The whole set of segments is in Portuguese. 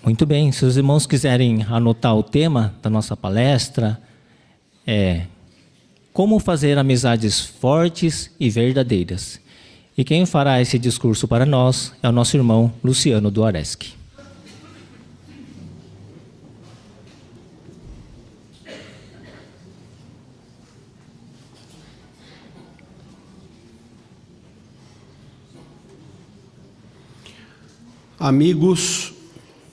Muito bem, se os irmãos quiserem anotar o tema da nossa palestra, como fazer amizades fortes e verdadeiras. E quem fará esse discurso para nós é o nosso irmão Luciano Duareschi. Amigos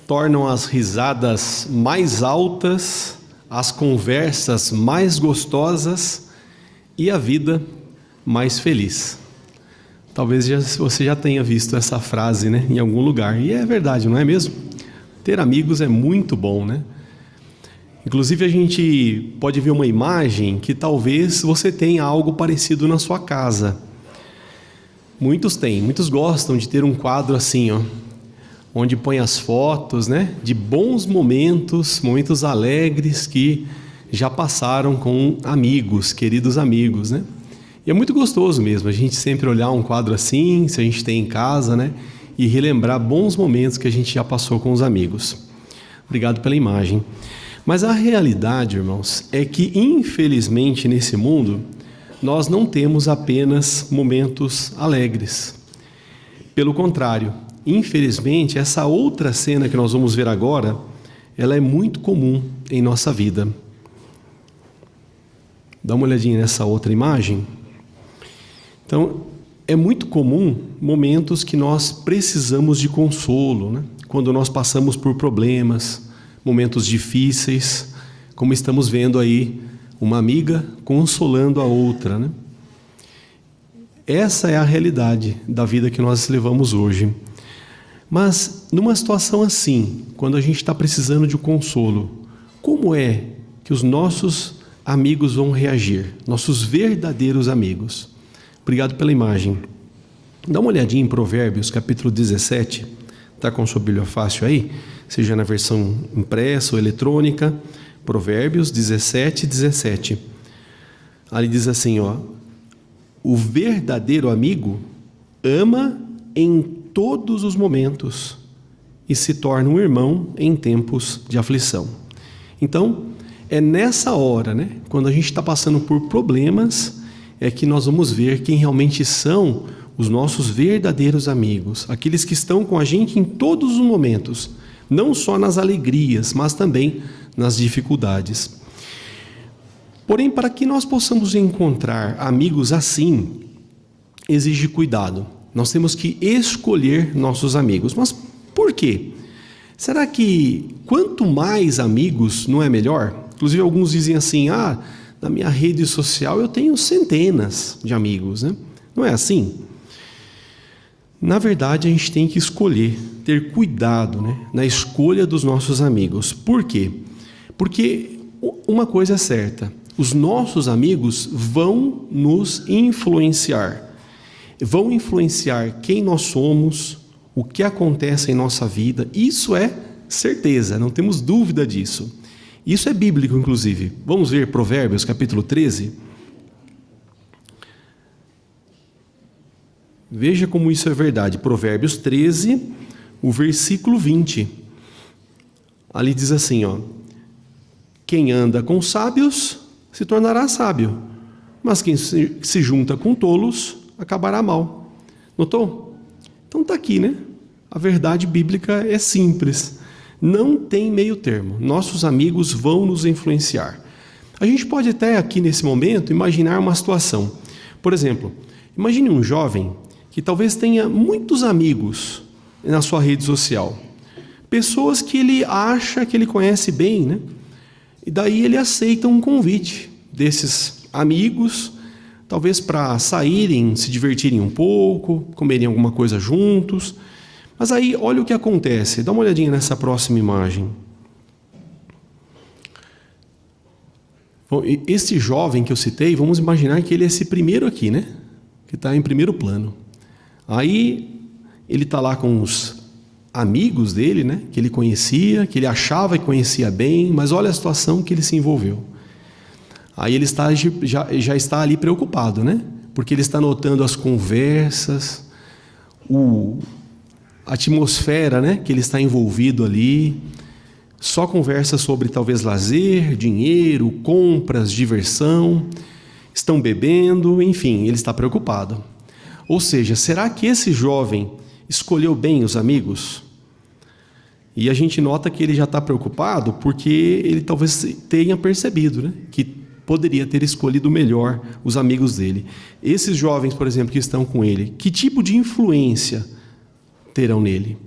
tornam as risadas mais altas, as conversas mais gostosas e a vida mais feliz. Talvez você já tenha visto essa frase, né, em algum lugar. E é verdade, não é mesmo? Ter amigos é muito bom, né? Inclusive a gente pode ver uma imagem que talvez você tenha algo parecido na sua casa. Muitos têm, muitos gostam de ter um quadro assim, ó, onde põe as fotos, né, de bons momentos, momentos alegres que já passaram com amigos, queridos amigos, né? E é muito gostoso mesmo, a gente sempre olhar um quadro assim, se a gente tem em casa, né, e relembrar bons momentos que a gente já passou com os amigos. Obrigado pela imagem. Mas a realidade, irmãos, é que infelizmente nesse mundo nós não temos apenas momentos alegres. Pelo contrário, infelizmente, essa outra cena que nós vamos ver agora, ela é muito comum em nossa vida. Dá uma olhadinha nessa outra imagem. Então, é muito comum momentos que nós precisamos de consolo, né? Quando nós passamos por problemas, momentos difíceis, como estamos vendo aí, uma amiga consolando a outra, né? Essa é a realidade da vida que nós levamos hoje. Mas, numa situação assim, quando a gente está precisando de um consolo, como é que os nossos amigos vão reagir? Nossos verdadeiros amigos. Obrigado pela imagem. Dá uma olhadinha em Provérbios, capítulo 17. Está com sua Bíblia fácil aí? Seja na versão impressa ou eletrônica. Provérbios 17, 17. Ali diz assim, ó: o verdadeiro amigo ama em todos os momentos e se torna um irmão em tempos de aflição. Então, é nessa hora, né, quando a gente está passando por problemas, é que nós vamos ver quem realmente são os nossos verdadeiros amigos, aqueles que estão com a gente em todos os momentos, não só nas alegrias, mas também nas dificuldades. Porém, para que nós possamos encontrar amigos assim, exige cuidado. Nós temos que escolher nossos amigos. Mas por quê? Será que quanto mais amigos não é melhor? Inclusive alguns dizem assim, na minha rede social eu tenho centenas de amigos, né? Não é assim? Na verdade, a gente tem que escolher, ter cuidado, né, na escolha dos nossos amigos. Por quê? Porque uma coisa é certa, os nossos amigos vão nos influenciar. Vão influenciar quem nós somos, o que acontece em nossa vida. Isso é certeza, não temos dúvida disso. Isso é bíblico, inclusive. Vamos ver Provérbios, capítulo 13. Veja como isso é verdade. Provérbios 13, o versículo 20. Ali diz assim, ó: quem anda com sábios se tornará sábio, mas quem se junta com tolos acabará mal. Notou? Então está aqui, né? A verdade bíblica é simples. Não tem meio termo. Nossos amigos vão nos influenciar. A gente pode até aqui nesse momento imaginar uma situação. Por exemplo, imagine um jovem que talvez tenha muitos amigos na sua rede social. Pessoas que ele acha que ele conhece bem, né? E daí ele aceita um convite desses amigos, talvez para saírem, se divertirem um pouco, comerem alguma coisa juntos. Mas aí, olha o que acontece. Dá uma olhadinha nessa próxima imagem. Bom, esse jovem que eu citei, vamos imaginar que ele é esse primeiro aqui, né? Que está em primeiro plano. Aí, ele está lá com os amigos dele, né? Que ele conhecia, que ele achava que conhecia bem, mas olha a situação que ele se envolveu. Aí ele já está ali preocupado, né? Porque ele está notando as conversas, atmosfera, né, que ele está envolvido ali. Só conversa sobre talvez lazer, dinheiro, compras, diversão. Estão bebendo, enfim, ele está preocupado. Ou seja, será que esse jovem escolheu bem os amigos? E a gente nota que ele já está preocupado porque ele talvez tenha percebido, né, que poderia ter escolhido melhor os amigos dele. Esses jovens, por exemplo, que estão com ele, que tipo de influência terão nele?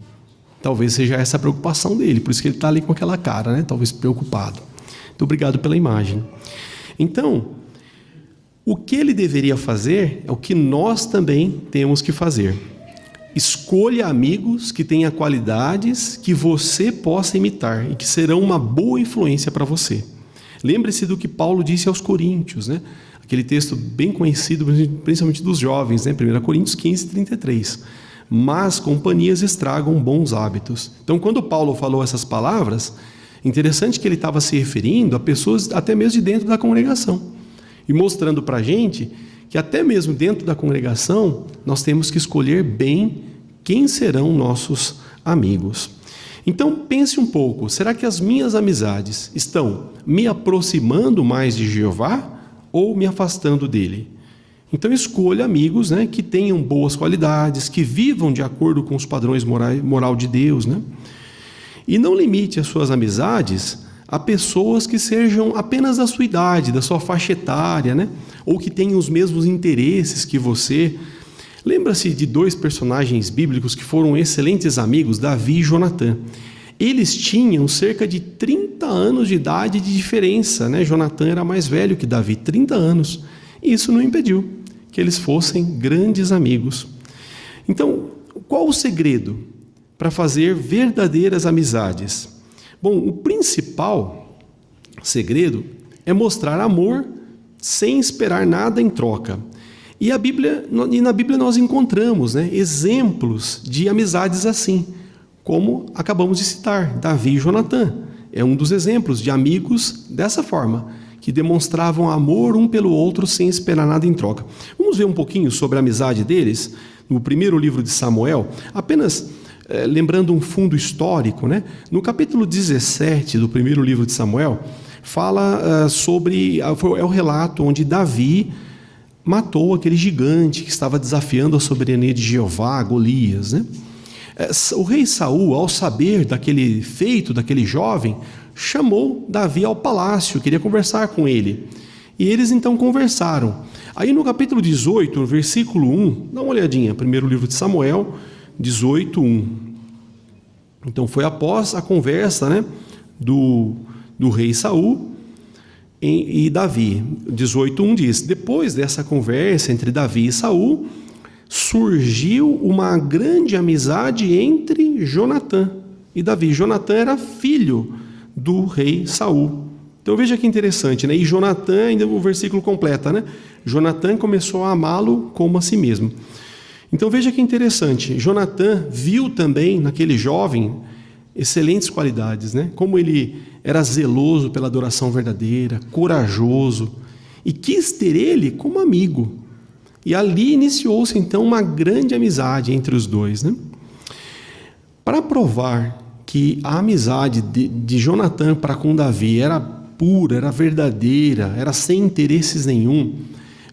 Talvez seja essa a preocupação dele, por isso que ele está ali com aquela cara, né, talvez preocupado. Muito obrigado pela imagem. Então, o que ele deveria fazer é o que nós também temos que fazer. Escolha amigos que tenham qualidades que você possa imitar e que serão uma boa influência para você. Lembre-se do que Paulo disse aos Coríntios, né? Aquele texto bem conhecido, principalmente dos jovens, né? 1 Coríntios 15, 33. Mas companhias estragam bons hábitos. Então, quando Paulo falou essas palavras, interessante que ele estava se referindo a pessoas até mesmo de dentro da congregação. E mostrando para a gente que até mesmo dentro da congregação, nós temos que escolher bem quem serão nossos amigos. Então pense um pouco, será que as minhas amizades estão me aproximando mais de Jeová ou me afastando dele? Então escolha amigos, né, que tenham boas qualidades, que vivam de acordo com os padrões moral de Deus, né? E não limite as suas amizades a pessoas que sejam apenas da sua idade, da sua faixa etária, né? Ou que tenham os mesmos interesses que você. Lembra-se de dois personagens bíblicos que foram excelentes amigos, Davi e Jonatã. Eles tinham cerca de 30 anos de idade de diferença, né? Jonatã era mais velho que Davi, 30 anos. E isso não impediu que eles fossem grandes amigos. Então, qual o segredo para fazer verdadeiras amizades? Bom, o principal segredo é mostrar amor sem esperar nada em troca. E na Bíblia nós encontramos, né, exemplos de amizades assim, como acabamos de citar, Davi e Jonatã. É um dos exemplos de amigos dessa forma, que demonstravam amor um pelo outro sem esperar nada em troca. Vamos ver um pouquinho sobre a amizade deles no primeiro livro de Samuel, apenas lembrando um fundo histórico, né? No capítulo 17 do primeiro livro de Samuel, fala sobre, é o relato onde Davi matou aquele gigante que estava desafiando a soberania de Jeová, Golias, né? O rei Saul, ao saber daquele feito, daquele jovem, chamou Davi ao palácio, queria conversar com ele. E eles então conversaram. Aí no capítulo 18, no versículo 1, dá uma olhadinha, primeiro livro de Samuel, 18, 1. Então foi após a conversa, né, do rei Saul e Davi. 18, 1 diz: depois dessa conversa entre Davi e Saul, surgiu uma grande amizade entre Jonatã e Davi. Jonatã era filho do rei Saul. Então veja que interessante, né? E Jonatã, ainda o versículo completa, né? Jonatã começou a amá-lo como a si mesmo. Então veja que interessante, Jonatã viu também naquele jovem excelentes qualidades, né? Como ele era zeloso pela adoração verdadeira, corajoso, e quis ter ele como amigo. E ali iniciou-se então uma grande amizade entre os dois, né? Para provar que a amizade de Jonatã para com Davi era pura, era verdadeira, era sem interesses nenhum,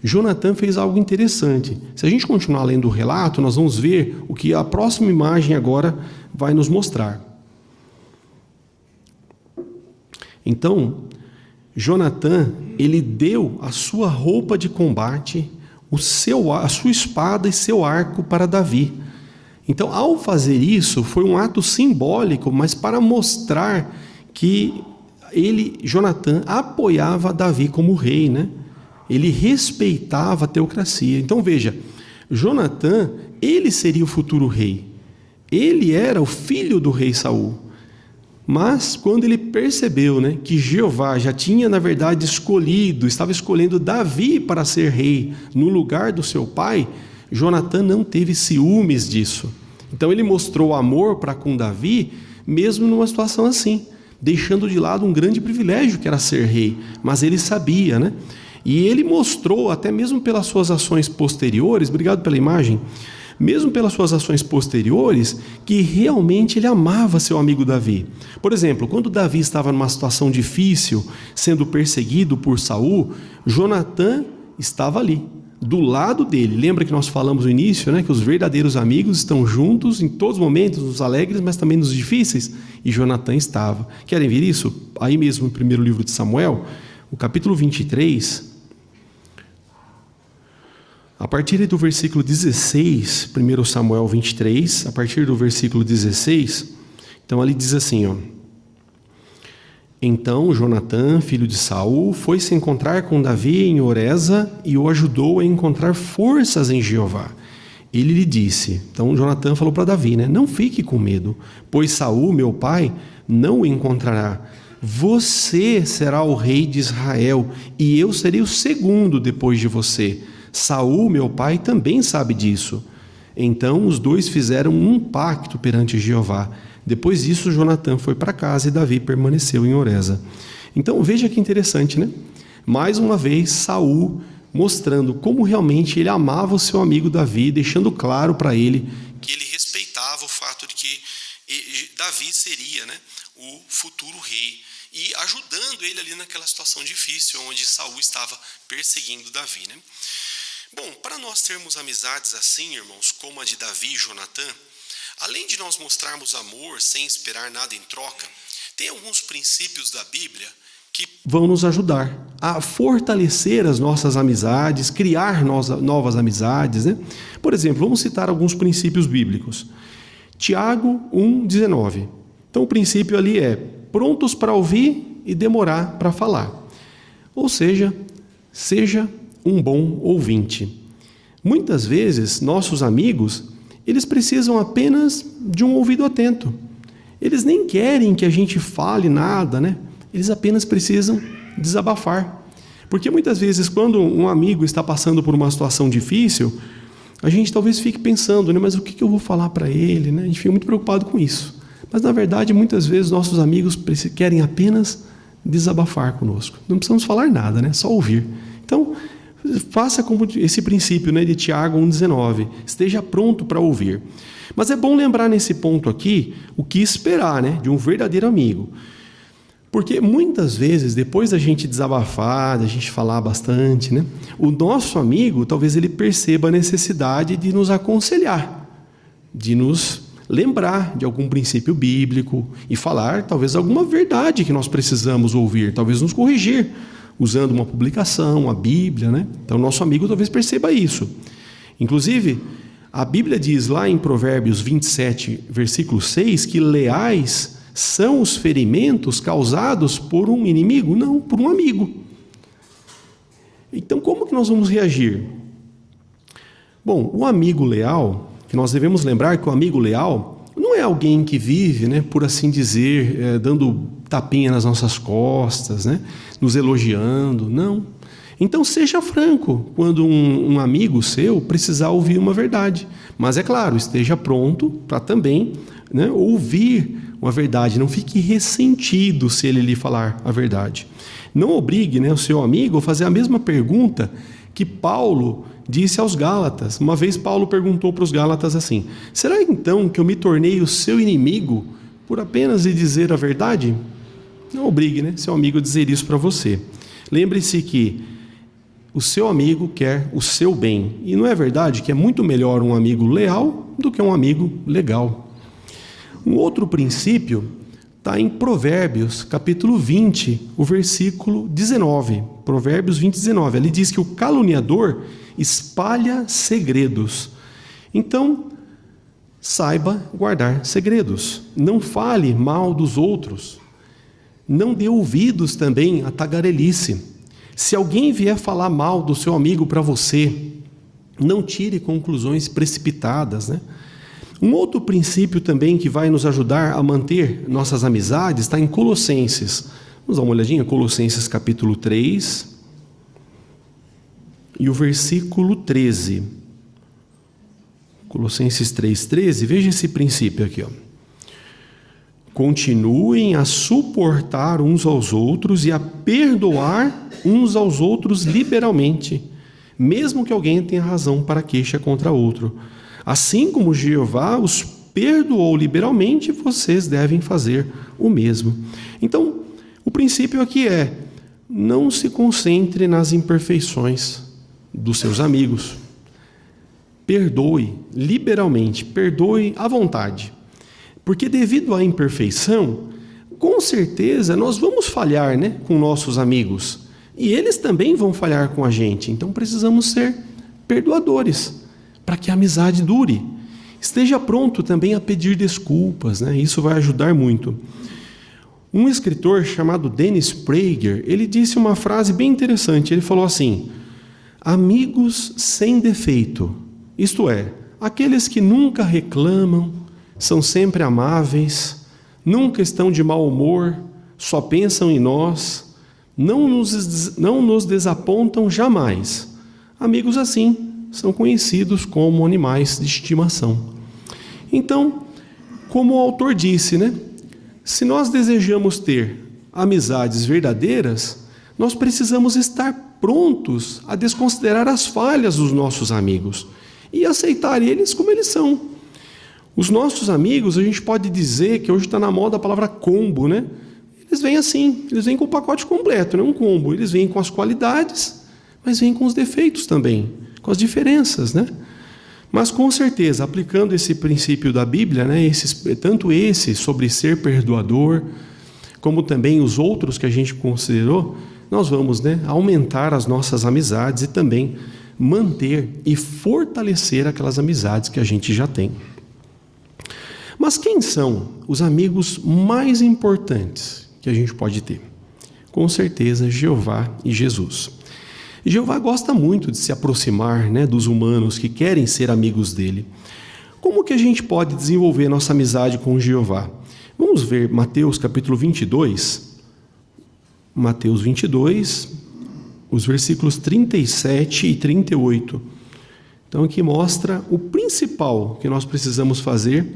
Jonatã fez algo interessante. Se a gente continuar lendo o relato, nós vamos ver o que a próxima imagem agora vai nos mostrar. Então, Jonatã, ele deu a sua roupa de combate, a sua espada e seu arco para Davi. Então, ao fazer isso, foi um ato simbólico, mas para mostrar que Jonatã, apoiava Davi como rei, né? Ele respeitava a teocracia. Então veja, Jonatã, ele seria o futuro rei. Ele era o filho do rei Saul. Mas quando ele percebeu, né, que Jeová já tinha, na verdade, estava escolhendo Davi para ser rei no lugar do seu pai, Jonatã não teve ciúmes disso. Então ele mostrou amor para com Davi, mesmo numa situação assim, deixando de lado um grande privilégio que era ser rei. Mas ele sabia, né? E ele mostrou, até mesmo pelas suas ações posteriores, obrigado pela imagem, mesmo pelas suas ações posteriores, que realmente ele amava seu amigo Davi. Por exemplo, quando Davi estava numa situação difícil, sendo perseguido por Saul, Jonatã estava ali, do lado dele. Lembra que nós falamos no início, né, que os verdadeiros amigos estão juntos em todos os momentos, nos alegres, mas também nos difíceis? E Jonatã estava. Querem ver isso? Aí mesmo no primeiro livro de Samuel, o capítulo 23, a partir do versículo 16, 1 Samuel 23, a partir do versículo 16, então ali diz assim, ó: Então Jonatã, filho de Saul, foi se encontrar com Davi em Oreza e o ajudou a encontrar forças em Jeová. Ele lhe disse, então Jonatã falou para Davi, né? Não fique com medo, pois Saul, meu pai, não o encontrará. Você será o rei de Israel e eu serei o segundo depois de você. Saul, meu pai, também sabe disso. Então os dois fizeram um pacto perante Jeová. Depois disso, Jonatã foi para casa e Davi permaneceu em Oreza. Então veja que interessante, né? Mais uma vez, Saul mostrando como realmente ele amava o seu amigo Davi, deixando claro para ele que ele respeitava o fato de que Davi seria, né, o futuro rei, e ajudando ele ali naquela situação difícil onde Saul estava perseguindo Davi, né? Bom, para nós termos amizades assim, irmãos, como a de Davi e Jonatã, além de nós mostrarmos amor sem esperar nada em troca, tem alguns princípios da Bíblia que vão nos ajudar a fortalecer as nossas amizades, criar novas amizades, né? Por exemplo, vamos citar alguns princípios bíblicos. Tiago 1,19. Então o princípio ali é prontos para ouvir e demorar para falar. Ou seja, seja um bom ouvinte. Muitas vezes, nossos amigos, eles precisam apenas de um ouvido atento. Eles nem querem que a gente fale nada, né? Eles apenas precisam desabafar. Porque muitas vezes, quando um amigo está passando por uma situação difícil, a gente talvez fique pensando, né? Mas o que eu vou falar para ele, né? A gente fica muito preocupado com isso. Mas, na verdade, muitas vezes, nossos amigos querem apenas desabafar conosco. Não precisamos falar nada, né? Só ouvir. Então, faça como esse princípio, né, de Tiago 1,19. Esteja pronto para ouvir. Mas é bom lembrar nesse ponto aqui o que esperar, né, de um verdadeiro amigo. Porque muitas vezes, depois da gente desabafar, da gente falar bastante, né, o nosso amigo, talvez ele perceba a necessidade de nos aconselhar, de nos lembrar de algum princípio bíblico e falar talvez alguma verdade que nós precisamos ouvir, talvez nos corrigir, usando uma publicação, a Bíblia, né? Então, nosso amigo talvez perceba isso. Inclusive, a Bíblia diz lá em Provérbios 27, versículo 6, que leais são os ferimentos causados por um inimigo? Não, por um amigo. Então, como que nós vamos reagir? Bom, o amigo leal, que nós devemos lembrar que o amigo leal não é alguém que vive, né, por assim dizer, dando tapinha nas nossas costas, né, nos elogiando, não. Então seja franco quando um amigo seu precisar ouvir uma verdade. Mas é claro, esteja pronto para também, né, ouvir uma verdade. Não fique ressentido se ele lhe falar a verdade. Não obrigue, né, o seu amigo a fazer a mesma pergunta que Paulo disse aos Gálatas. Uma vez Paulo perguntou para os Gálatas assim: será então que eu me tornei o seu inimigo por apenas lhe dizer a verdade? Não obrigue, né, seu amigo a dizer isso para você. Lembre-se que o seu amigo quer o seu bem. E não é verdade que é muito melhor um amigo leal do que um amigo legal. Um outro princípio está em Provérbios, capítulo 20, o versículo 19. Provérbios 20, 19. Ali diz que o caluniador espalha segredos. Então, saiba guardar segredos. Não fale mal dos outros. Não dê ouvidos também à tagarelice. Se alguém vier falar mal do seu amigo para você, não tire conclusões precipitadas, né? Um outro princípio também que vai nos ajudar a manter nossas amizades está em Colossenses. Vamos dar uma olhadinha, Colossenses capítulo 3 e o versículo 13. Colossenses 3:13, veja esse princípio aqui, ó. Continuem a suportar uns aos outros e a perdoar uns aos outros liberalmente, mesmo que alguém tenha razão para queixa contra outro. Assim como Jeová os perdoou liberalmente, vocês devem fazer o mesmo. Então, o princípio aqui é: não se concentre nas imperfeições dos seus amigos. Perdoe liberalmente, perdoe à vontade. Porque devido à imperfeição, com certeza nós vamos falhar, né, com nossos amigos. E eles também vão falhar com a gente. Então precisamos ser perdoadores para que a amizade dure. Esteja pronto também a pedir desculpas, né? Isso vai ajudar muito. Um escritor chamado Dennis Prager, ele disse uma frase bem interessante. Ele falou assim: amigos sem defeito, isto é, aqueles que nunca reclamam, são sempre amáveis, nunca estão de mau humor, só pensam em nós, não nos desapontam jamais. Amigos assim são conhecidos como animais de estimação. Então, como o autor disse, né? Se nós desejamos ter amizades verdadeiras, nós precisamos estar prontos a desconsiderar as falhas dos nossos amigos e aceitar eles como eles são. Os nossos amigos, a gente pode dizer que hoje está na moda a palavra combo, né? Eles vêm assim, eles vêm com o pacote completo, não é um combo. Eles vêm com as qualidades, mas vêm com os defeitos também, com as diferenças, né? Mas com certeza, aplicando esse princípio da Bíblia, né, tanto esse sobre ser perdoador, como também os outros que a gente considerou, nós vamos, né, aumentar as nossas amizades e também manter e fortalecer aquelas amizades que a gente já tem. Mas quem são os amigos mais importantes que a gente pode ter? Com certeza, Jeová e Jesus. Jeová gosta muito de se aproximar, né, dos humanos que querem ser amigos dele. Como que a gente pode desenvolver nossa amizade com Jeová? Vamos ver Mateus capítulo 22. Mateus 22, os versículos 37 e 38. Então aqui mostra o principal que nós precisamos fazer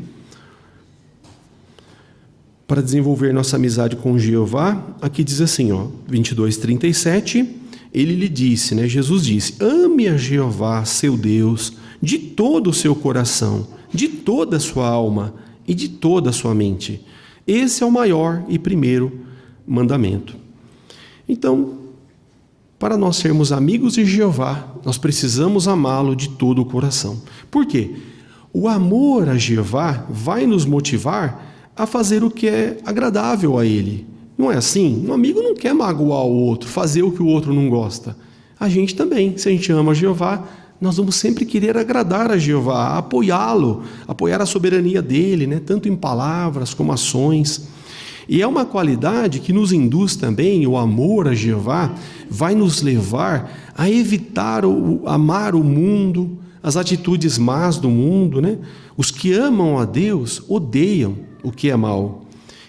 para desenvolver nossa amizade com Jeová. Aqui diz assim, 22, 37... Ele lhe disse, né? Jesus disse: ame a Jeová, seu Deus, de todo o seu coração, de toda a sua alma e de toda a sua mente. Esse é o maior e primeiro mandamento. Então, para nós sermos amigos de Jeová, nós precisamos amá-lo de todo o coração. Por quê? O amor a Jeová vai nos motivar a fazer o que é agradável a Ele. Não é assim? Um amigo não quer magoar o outro, fazer o que o outro não gosta. A gente também, se a gente ama a Jeová, nós vamos sempre querer agradar a Jeová, apoiá-lo, apoiar a soberania dele, né? Tanto em palavras como ações. E é uma qualidade que nos induz também, o amor a Jeová, vai nos levar a evitar amar o mundo, as atitudes más do mundo, né? Os que amam a Deus odeiam o que é mal.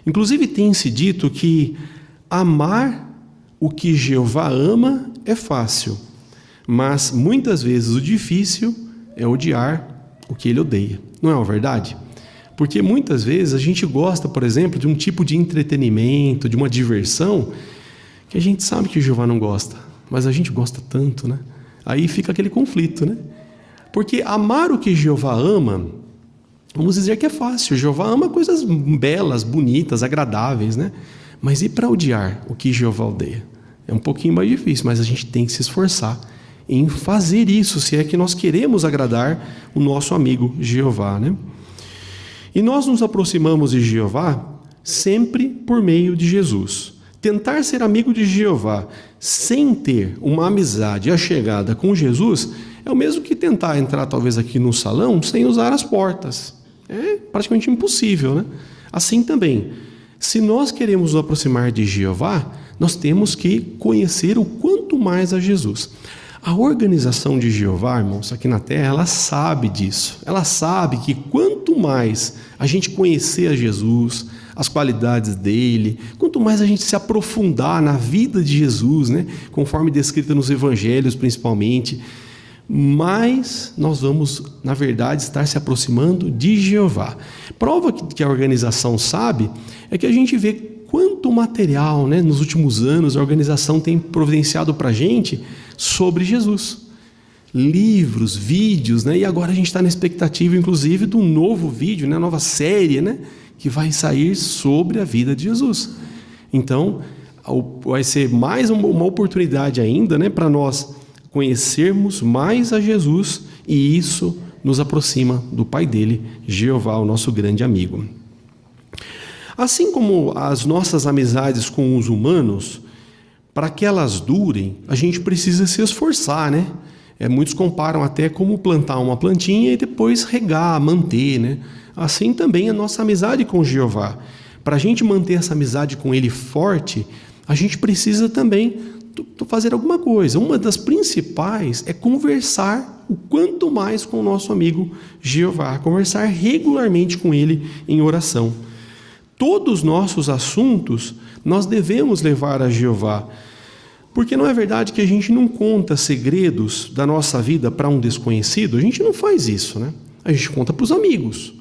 Inclusive tem-se dito que amar o que Jeová ama é fácil, mas muitas vezes o difícil é odiar o que Ele odeia. Não é uma verdade? Porque muitas vezes a gente gosta, por exemplo, de um tipo de entretenimento, de uma diversão, que a gente sabe que Jeová não gosta, mas a gente gosta tanto, né? Aí fica aquele conflito, né? Porque amar o que Jeová ama, vamos dizer que é fácil. Jeová ama coisas belas, bonitas, agradáveis, né? Mas e para odiar o que Jeová odeia? É um pouquinho mais difícil, mas a gente tem que se esforçar em fazer isso, se é que nós queremos agradar o nosso amigo Jeová, né? E nós nos aproximamos de Jeová sempre por meio de Jesus. Tentar ser amigo de Jeová sem ter uma amizade achegada com Jesus é o mesmo que tentar entrar talvez aqui no salão sem usar as portas. É praticamente impossível, né? Assim também, se nós queremos nos aproximar de Jeová, nós temos que conhecer o quanto mais a Jesus. A organização de Jeová, irmãos, aqui na Terra, ela sabe disso. Ela sabe que quanto mais a gente conhecer a Jesus, as qualidades dele, quanto mais a gente se aprofundar na vida de Jesus, né? Conforme descrita nos evangelhos principalmente, mais nós vamos, na verdade, estar se aproximando de Jeová. Prova que a organização sabe é que a gente vê quanto material, né, nos últimos anos a organização tem providenciado para a gente sobre Jesus. livros, vídeos, né? E agora a gente está na expectativa, inclusive, de um novo vídeo, né? Nova série, né? Que vai sair sobre a vida de Jesus. Então, vai ser mais uma oportunidade ainda, né? Para nós conhecermos mais a Jesus, e isso nos aproxima do Pai dele, Jeová, o nosso grande amigo. Assim como as nossas amizades com os humanos, para que elas durem, a gente precisa se esforçar, né? Muitos comparam até como plantar uma plantinha e depois regar, manter, né? Assim também a nossa amizade com Jeová. Para a gente manter essa amizade com Ele forte, a gente precisa também fazer alguma coisa. Uma das principais é conversar o quanto mais com o nosso amigo Jeová, conversar regularmente com Ele em oração. Todos os nossos assuntos nós devemos levar a Jeová, porque não é verdade que a gente não conta segredos da nossa vida para um desconhecido? A gente não faz isso, né? A gente conta para os amigos.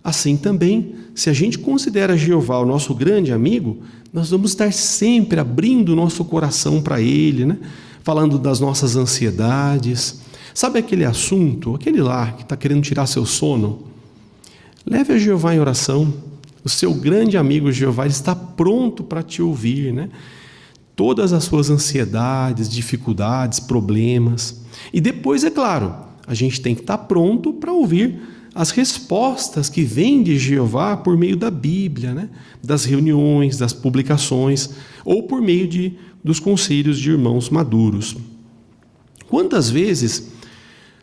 Assim também, se a gente considera Jeová o nosso grande amigo, nós vamos estar sempre abrindo o nosso coração para Ele, né? Falando das nossas ansiedades. Sabe aquele assunto, aquele lá que está querendo tirar seu sono? Leve a Jeová em oração. O seu grande amigo Jeová, ele está pronto para te ouvir, né? Todas as suas ansiedades, dificuldades, problemas. E depois, é claro, a gente tem que estar pronto para ouvir as respostas que vêm de Jeová por meio da Bíblia, né? Das reuniões, das publicações, ou por meio dos conselhos de irmãos maduros. Quantas vezes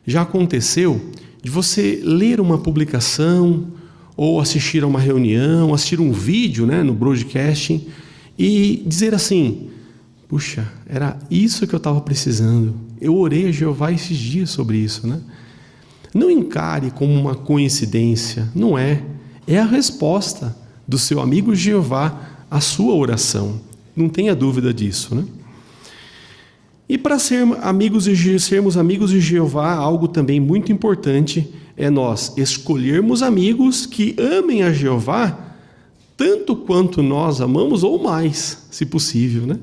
já aconteceu de você ler uma publicação, ou assistir a uma reunião, assistir um vídeo, né, no broadcasting, e dizer assim: puxa, era isso que eu estava precisando. Eu orei a Jeová esses dias sobre isso, né? Não encare como uma coincidência, não é. É a resposta do seu amigo Jeová à sua oração. Não tenha dúvida disso, né? E para sermos amigos de Jeová, algo também muito importante é nós escolhermos amigos que amem a Jeová tanto quanto nós amamos, ou mais, se possível, né?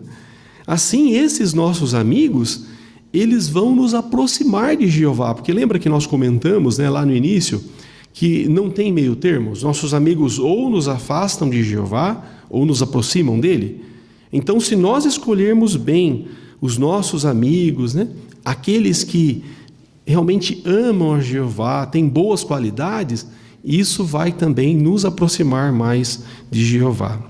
Assim, esses nossos amigos, eles vão nos aproximar de Jeová, porque lembra que nós comentamos, né, lá no início, que não tem meio termo? Os nossos amigos ou nos afastam de Jeová, ou nos aproximam dele. Então, se nós escolhermos bem os nossos amigos, né, aqueles que realmente amam a Jeová, têm boas qualidades, isso vai também nos aproximar mais de Jeová.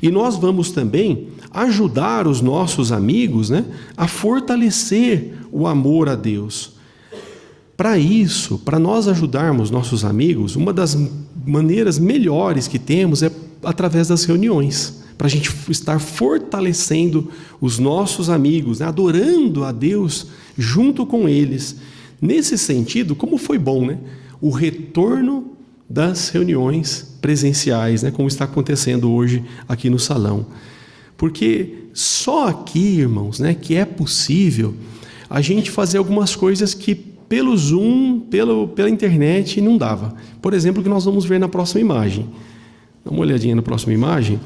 E nós vamos também ajudar os nossos amigos, né, a fortalecer o amor a Deus. Para isso, para nós ajudarmos nossos amigos, uma das maneiras melhores que temos é através das reuniões, para a gente estar fortalecendo os nossos amigos, né, adorando a Deus junto com eles. Nesse sentido, como foi bom, né, o retorno das reuniões presenciais, né, como está acontecendo hoje aqui no salão. Porque só aqui, irmãos, né, que é possível a gente fazer algumas coisas que pelo Zoom, pela internet, não dava. Por exemplo, o que nós vamos ver na próxima imagem. Dá uma olhadinha na próxima imagem.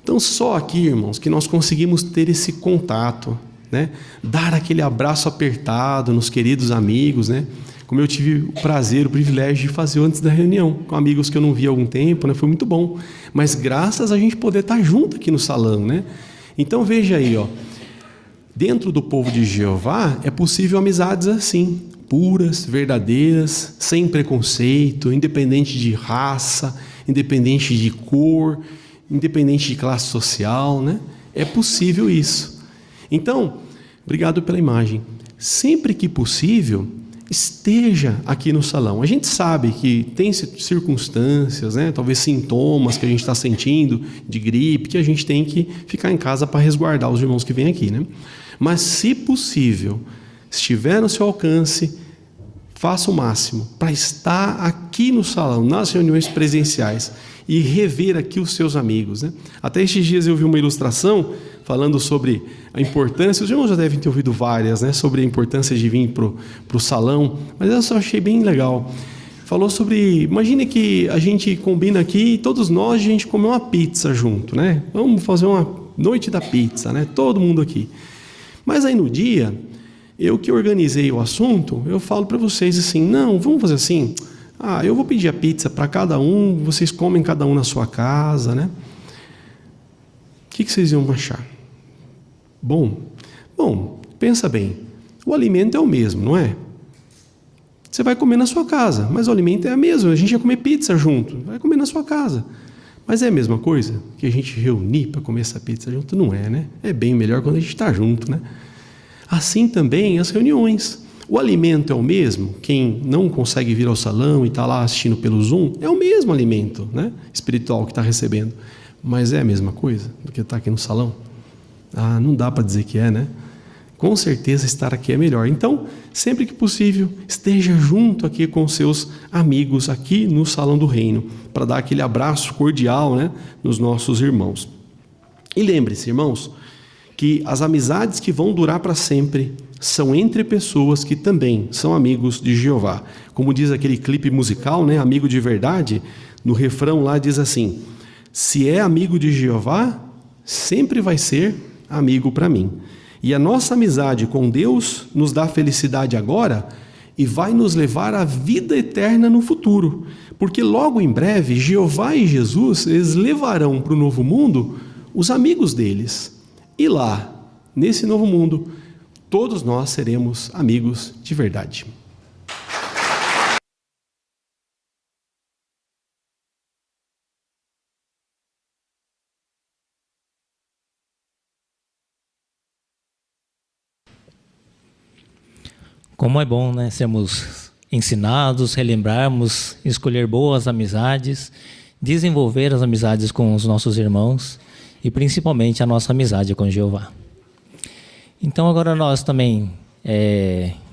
Então, só aqui, irmãos, que nós conseguimos ter esse contato, né? Dar aquele abraço apertado nos queridos amigos, né? Como eu tive o prazer, o privilégio de fazer antes da reunião, com amigos que eu não via há algum tempo, né? Foi muito bom. Mas graças a gente poder estar junto aqui no salão, né? Então, veja aí, ó. Dentro do povo de Jeová é possível amizades assim, puras, verdadeiras, sem preconceito, independente de raça, independente de cor, independente de classe social, né? É possível isso. Então, obrigado pela imagem. Sempre que possível, esteja aqui no salão. A gente sabe que tem circunstâncias, né? Talvez sintomas que a gente está sentindo de gripe, que a gente tem que ficar em casa para resguardar os irmãos que vêm aqui, né? Mas, se possível, estiver no seu alcance, faça o máximo para estar aqui no salão, nas reuniões presenciais, e rever aqui os seus amigos, né? Até estes dias eu vi uma ilustração falando sobre a importância, os irmãos já devem ter ouvido várias, né? Sobre a importância de vir para o salão, mas eu só achei bem legal. Falou sobre, imagine que a gente combina aqui, todos nós, a gente come uma pizza junto, né? Vamos fazer uma noite da pizza, né? Todo mundo aqui. Mas aí no dia, eu que organizei o assunto, eu falo para vocês assim, não, vamos fazer assim, eu vou pedir a pizza para cada um, vocês comem cada um na sua casa, né? O que vocês iam achar? Bom, pensa bem, o alimento é o mesmo, não é? Você vai comer na sua casa, mas o alimento é o mesmo, a gente ia comer pizza junto, vai comer na sua casa. Mas é a mesma coisa que a gente reunir para comer essa pizza junto? Não é, né? É bem melhor quando a gente está junto, né? Assim também as reuniões. O alimento é o mesmo, quem não consegue vir ao salão e está lá assistindo pelo Zoom, é o mesmo alimento, né? Espiritual que está recebendo. Mas é a mesma coisa do que estar aqui no salão? Não dá para dizer que é, né? Com certeza estar aqui é melhor. Então, sempre que possível, esteja junto aqui com seus amigos aqui no Salão do Reino, para dar aquele abraço cordial, né, nos nossos irmãos. E lembre-se, irmãos, que as amizades que vão durar para sempre são entre pessoas que também são amigos de Jeová. Como diz aquele clipe musical, né, Amigo de Verdade, no refrão lá diz assim: se é amigo de Jeová, sempre vai ser amigo para mim. E a nossa amizade com Deus nos dá felicidade agora e vai nos levar à vida eterna no futuro. Porque logo em breve, Jeová e Jesus, eles levarão para o novo mundo os amigos deles. E lá, nesse novo mundo, todos nós seremos amigos de verdade. Como é bom, né, sermos ensinados, relembrarmos, escolher boas amizades, desenvolver as amizades com os nossos irmãos e principalmente a nossa amizade com Jeová. Então agora nós também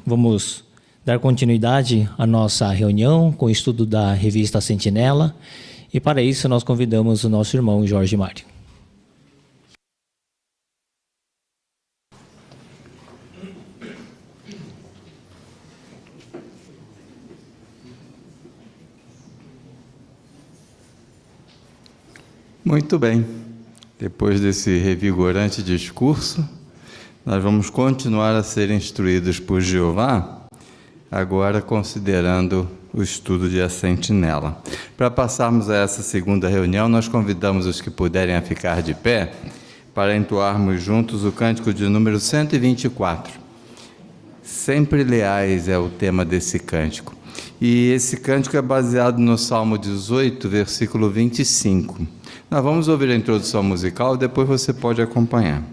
vamos dar continuidade à nossa reunião com o estudo da revista Sentinela e para isso nós convidamos o nosso irmão Jorge Mário. Muito bem, depois desse revigorante discurso, nós vamos continuar a ser instruídos por Jeová, agora considerando o estudo de A Sentinela. Para passarmos a essa segunda reunião, nós convidamos os que puderem a ficar de pé para entoarmos juntos o cântico de número 124. Sempre leais é o tema desse cântico. E esse cântico é baseado no Salmo 18, versículo 25. Nós vamos ouvir a introdução musical, depois você pode acompanhar.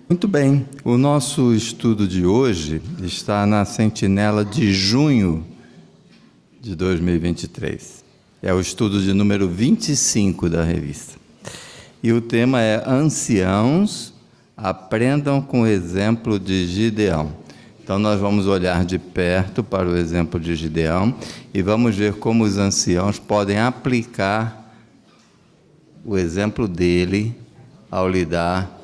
Muito bem, o nosso estudo de hoje está na Sentinela de junho de 2023. É o estudo de número 25 da revista. E o tema é Anciãos, aprendam com o exemplo de Gideão. Então nós vamos olhar de perto para o exemplo de Gideão e vamos ver como os anciãos podem aplicar o exemplo dele ao lidar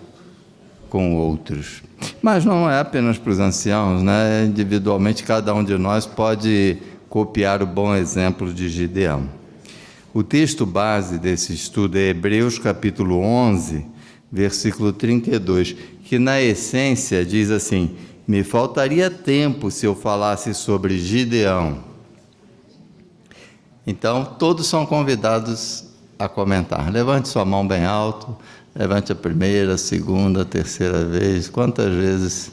com outros. Mas não é apenas para os anciãos, né? Individualmente cada um de nós pode copiar o bom exemplo de Gideão. O texto base desse estudo é Hebreus capítulo 11, versículo 32, que na essência diz assim: me faltaria tempo se eu falasse sobre Gideão. Então, todos são convidados a comentar. Levante sua mão bem alto, levante a primeira, a segunda, a terceira vez, quantas vezes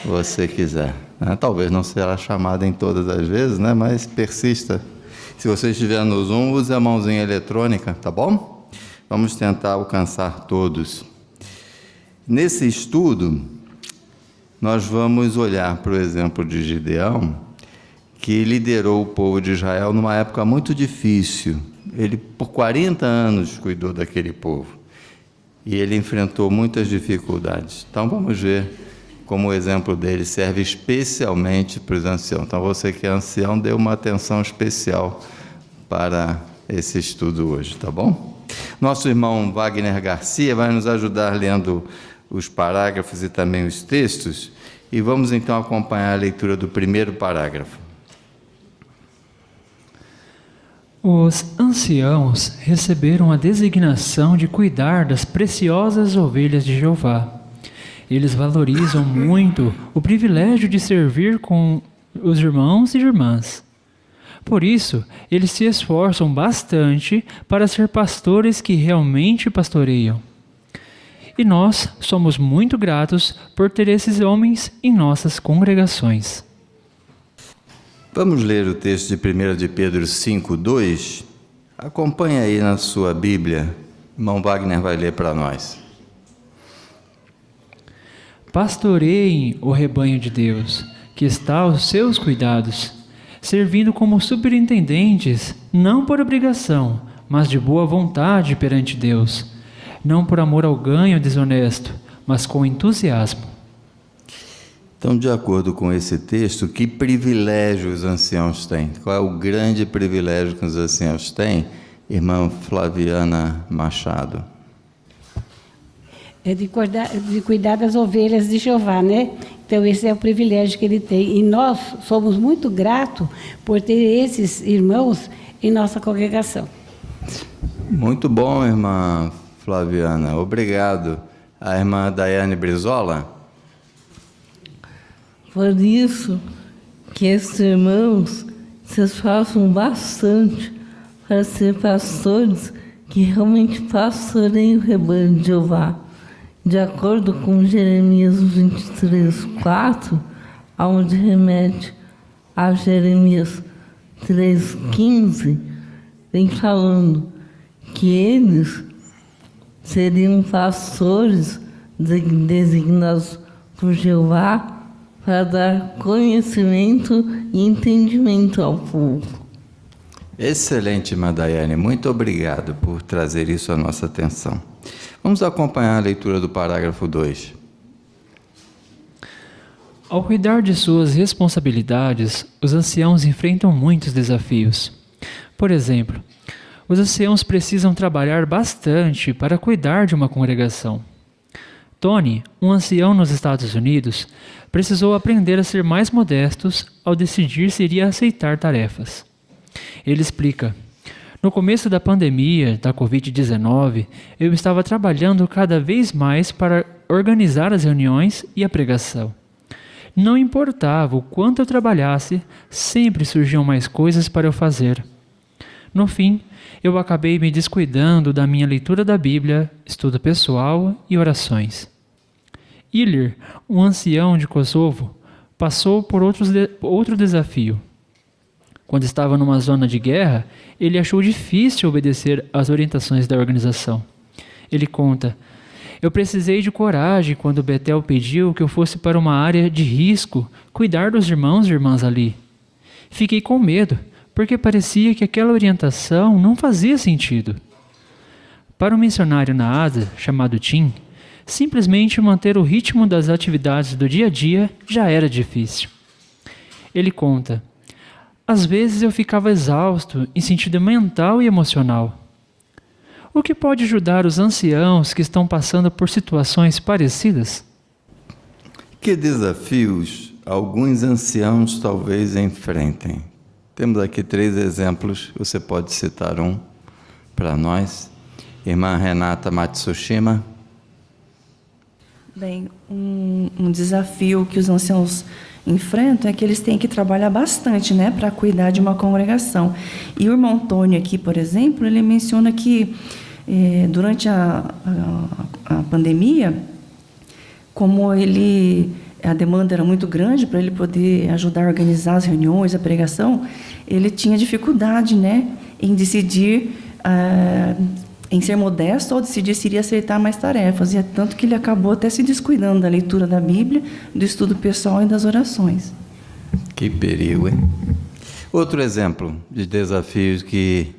você quiser. Talvez não será chamado em todas as vezes, né? Mas persista. Se você estiver no Zoom, use a mãozinha eletrônica, tá bom? Vamos tentar alcançar todos. Nesse estudo, nós vamos olhar para o exemplo de Gideão, que liderou o povo de Israel numa época muito difícil. Ele, por 40 anos, cuidou daquele povo. E ele enfrentou muitas dificuldades. Então, vamos ver como o exemplo dele serve especialmente para os anciãos. Então, você que é ancião, dê uma atenção especial para esse estudo hoje, tá bom? Nosso irmão Wagner Garcia vai nos ajudar lendo os parágrafos e também os textos, e vamos então acompanhar a leitura do primeiro parágrafo. Os anciãos receberam a designação de cuidar das preciosas ovelhas de Jeová. Eles valorizam muito o privilégio de servir com os irmãos e irmãs. Por isso, eles se esforçam bastante para ser pastores que realmente pastoreiam. E nós somos muito gratos por ter esses homens em nossas congregações. Vamos ler o texto de 1 de Pedro 5:2. Acompanhe aí na sua Bíblia. Irmão Wagner vai ler para nós. Pastoreiem o rebanho de Deus, que está aos seus cuidados, servindo como superintendentes, não por obrigação, mas de boa vontade perante Deus, não por amor ao ganho desonesto, mas com entusiasmo. Então, de acordo com esse texto, que privilégio os anciãos têm? Qual é o grande privilégio que os anciãos têm? Irmã Flaviana Machado. É de cuidar das ovelhas de Jeová, né? Então, esse é o privilégio que ele tem. E nós somos muito gratos por ter esses irmãos em nossa congregação. Muito bom, irmã Flaviana. Obrigado. A irmã Daiane Brizola. Por isso que esses irmãos se esforçam bastante para ser pastores que realmente pastoreiam o rebanho de Jeová. De acordo com Jeremias 23:4, onde remete a Jeremias 3:15, vem falando que eles seriam pastores designados por Jeová para dar conhecimento e entendimento ao povo. Excelente, irmã Daiane. Muito obrigado por trazer isso à nossa atenção. Vamos acompanhar a leitura do parágrafo 2. Ao cuidar de suas responsabilidades, os anciãos enfrentam muitos desafios. Por exemplo, os anciãos precisam trabalhar bastante para cuidar de uma congregação. Tony, um ancião nos Estados Unidos, precisou aprender a ser mais modestos ao decidir se iria aceitar tarefas. Ele explica: no começo da pandemia da Covid-19, eu estava trabalhando cada vez mais para organizar as reuniões e a pregação. Não importava o quanto eu trabalhasse, sempre surgiam mais coisas para eu fazer. No fim, eu acabei me descuidando da minha leitura da Bíblia, estudo pessoal e orações. Ilir, um ancião de Kosovo, passou por outro desafio. Quando estava numa zona de guerra, ele achou difícil obedecer às orientações da organização. Ele conta: eu precisei de coragem quando Betel pediu que eu fosse para uma área de risco cuidar dos irmãos e irmãs ali. Fiquei com medo, porque parecia que aquela orientação não fazia sentido. Para um missionário na Ásia, chamado Tim, simplesmente manter o ritmo das atividades do dia a dia já era difícil. Ele conta: às vezes eu ficava exausto em sentido mental e emocional. O que pode ajudar os anciãos que estão passando por situações parecidas? Que desafios alguns anciãos talvez enfrentem? Temos aqui 3 exemplos, você pode citar um para nós. Irmã Renata Matsushima. Bem, um desafio que os anciãos enfrentam é que eles têm que trabalhar bastante, né, para cuidar de uma congregação. E o irmão Antônio aqui, por exemplo, ele menciona que durante a pandemia, como a demanda era muito grande para ele poder ajudar a organizar as reuniões, a pregação, ele tinha dificuldade, né, em decidir, em ser modesto ou decidir se iria aceitar mais tarefas. E é tanto que ele acabou até se descuidando da leitura da Bíblia, do estudo pessoal e das orações. Que perigo, hein? Outro exemplo de desafios que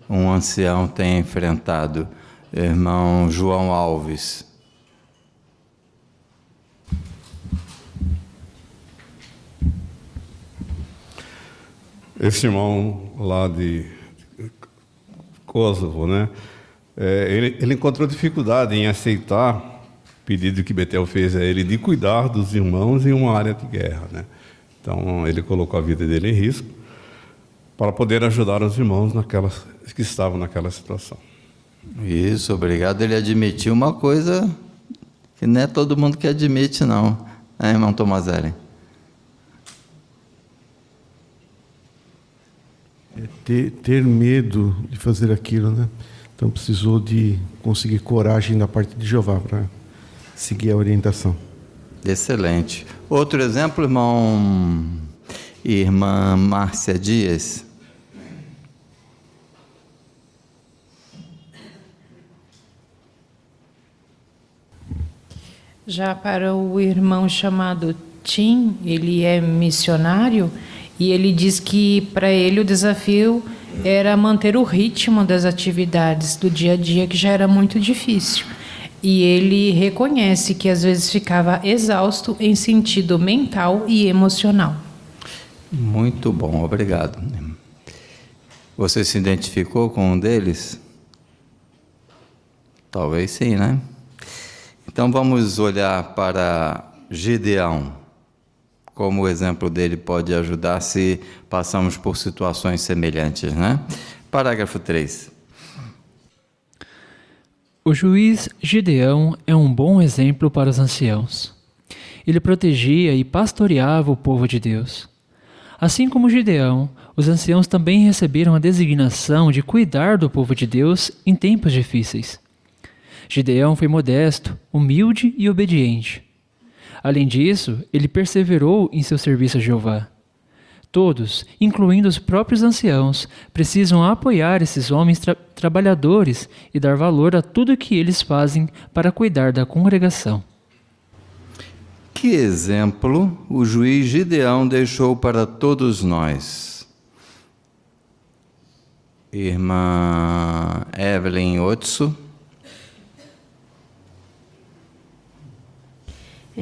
um ancião tem enfrentado, irmão João Alves. Esse irmão lá de Kosovo, né? Ele encontrou dificuldade em aceitar o pedido que Betel fez a ele de cuidar dos irmãos em uma área de guerra, né? Então, ele colocou a vida dele em risco. para poder ajudar os irmãos que estavam naquela situação. Isso, obrigado. Ele admitiu uma coisa que não é todo mundo que admite, não. Irmão Tomazelli? Ter medo de fazer aquilo, né? Então precisou de conseguir coragem da parte de Jeová para seguir a orientação. Excelente. Outro exemplo, irmã Márcia Dias. Já para o irmão chamado Tim, ele é missionário e ele diz que para ele o desafio era manter o ritmo das atividades do dia a dia, que já era muito difícil. E ele reconhece que às vezes ficava exausto em sentido mental e emocional. Muito bom, obrigado. Você se identificou com um deles? Talvez sim, né? Então vamos olhar para Gideão. Como o exemplo dele pode ajudar se passamos por situações semelhantes, né? Parágrafo 3. O juiz Gideão é um bom exemplo para os anciãos. Ele protegia e pastoreava o povo de Deus. Assim como Gideão, os anciãos também receberam a designação de cuidar do povo de Deus em tempos difíceis. Gideão foi modesto, humilde e obediente. Além disso, ele perseverou em seu serviço a Jeová. Todos, incluindo os próprios anciãos, precisam apoiar esses homens trabalhadores e dar valor a tudo que eles fazem para cuidar da congregação. Que exemplo o juiz Gideão deixou para todos nós? Irmã Evelyn Otso.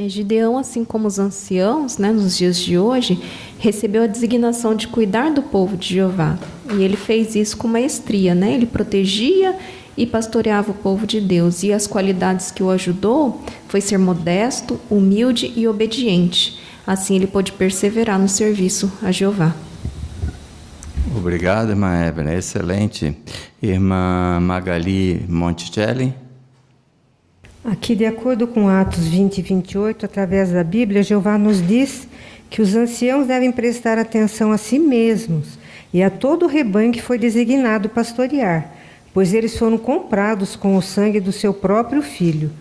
Gideão, assim como os anciãos, nos dias de hoje, recebeu a designação de cuidar do povo de Jeová. E ele fez isso com maestria, Ele protegia e pastoreava o povo de Deus. E as qualidades que o ajudou foi ser modesto, humilde e obediente. Assim ele pôde perseverar no serviço a Jeová. Obrigado, irmã Evelyn. Excelente. Irmã Magali Monticelli. Aqui, de acordo com Atos 20 e 28, através da Bíblia, Jeová nos diz que os anciãos devem prestar atenção a si mesmos e a todo o rebanho que foi designado pastorear, pois eles foram comprados com o sangue do seu próprio filho.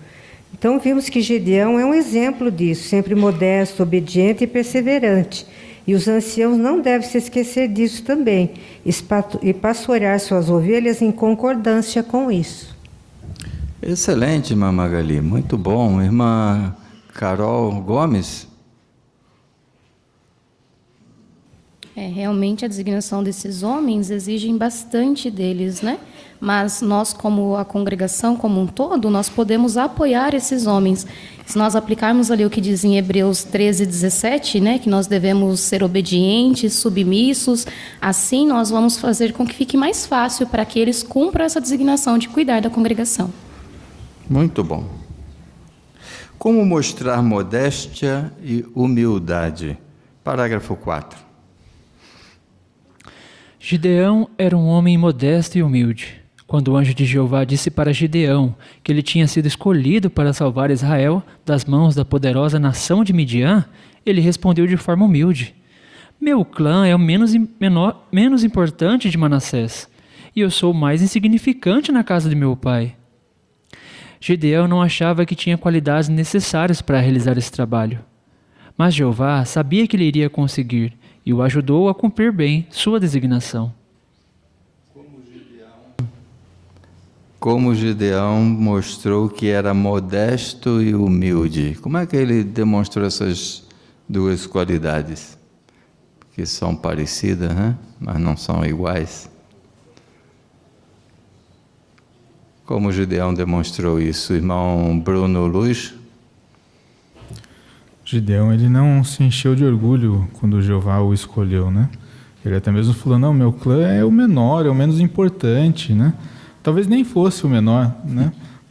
Então vimos que Gideão é um exemplo disso, sempre modesto, obediente e perseverante. E os anciãos não devem se esquecer disso também, e pastorear suas ovelhas em concordância com isso. Excelente, irmã Magali, muito bom. Irmã Carol Gomes. Realmente a designação desses homens exige bastante deles, Mas nós, como a congregação como um todo, nós podemos apoiar esses homens. Se nós aplicarmos ali o que diz em Hebreus 13, 17, que nós devemos ser obedientes, submissos, assim nós vamos fazer com que fique mais fácil para que eles cumpram essa designação de cuidar da congregação. Muito bom. Como mostrar modéstia e humildade? Parágrafo 4. Gideão era um homem modesto e humilde. Quando o anjo de Jeová disse para Gideão que ele tinha sido escolhido para salvar Israel das mãos da poderosa nação de Midian, ele respondeu de forma humilde: Meu clã é o menos importante de Manassés, e eu sou o mais insignificante na casa de meu pai. Gideão não achava que tinha qualidades necessárias para realizar esse trabalho. Mas Jeová sabia que ele iria conseguir e o ajudou a cumprir bem sua designação. Como Gideão mostrou que era modesto e humilde. Como é que ele demonstrou essas duas qualidades? Que são parecidas, mas não são iguais. Como Gideão demonstrou isso, irmão Bruno Luz? Gideão, ele não se encheu de orgulho quando Jeová o escolheu, Ele até mesmo falou, não, meu clã é o menor, é o menos importante, Talvez nem fosse o menor,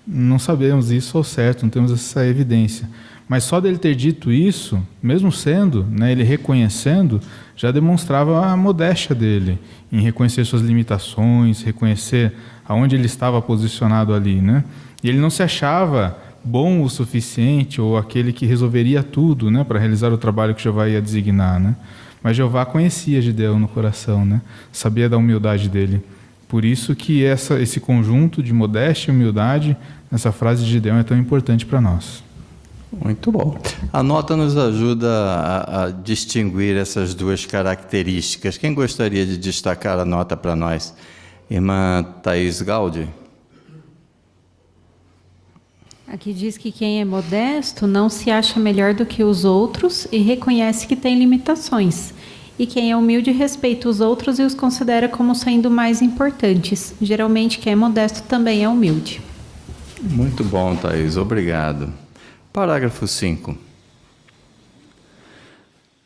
Não sabemos isso ao certo, não temos essa evidência. Mas só dele ter dito isso, mesmo sendo, ele reconhecendo, já demonstrava a modéstia dele em reconhecer suas limitações, reconhecer aonde ele estava posicionado ali, né? E ele não se achava bom o suficiente ou aquele que resolveria tudo, né, para realizar o trabalho que Jeová ia designar, né? Mas Jeová conhecia Gideão no coração, né? Sabia da humildade dele. Por isso que esse conjunto de modéstia e humildade nessa frase de Gideão é tão importante para nós. Muito bom. A nota nos ajuda a distinguir essas duas características. Quem gostaria de destacar a nota para nós? Irmã Thaís Gaudi. Aqui diz que quem é modesto não se acha melhor do que os outros e reconhece que tem limitações. E quem é humilde respeita os outros e os considera como sendo mais importantes. Geralmente quem é modesto também é humilde. Muito bom, Thaís. Obrigado. Parágrafo 5.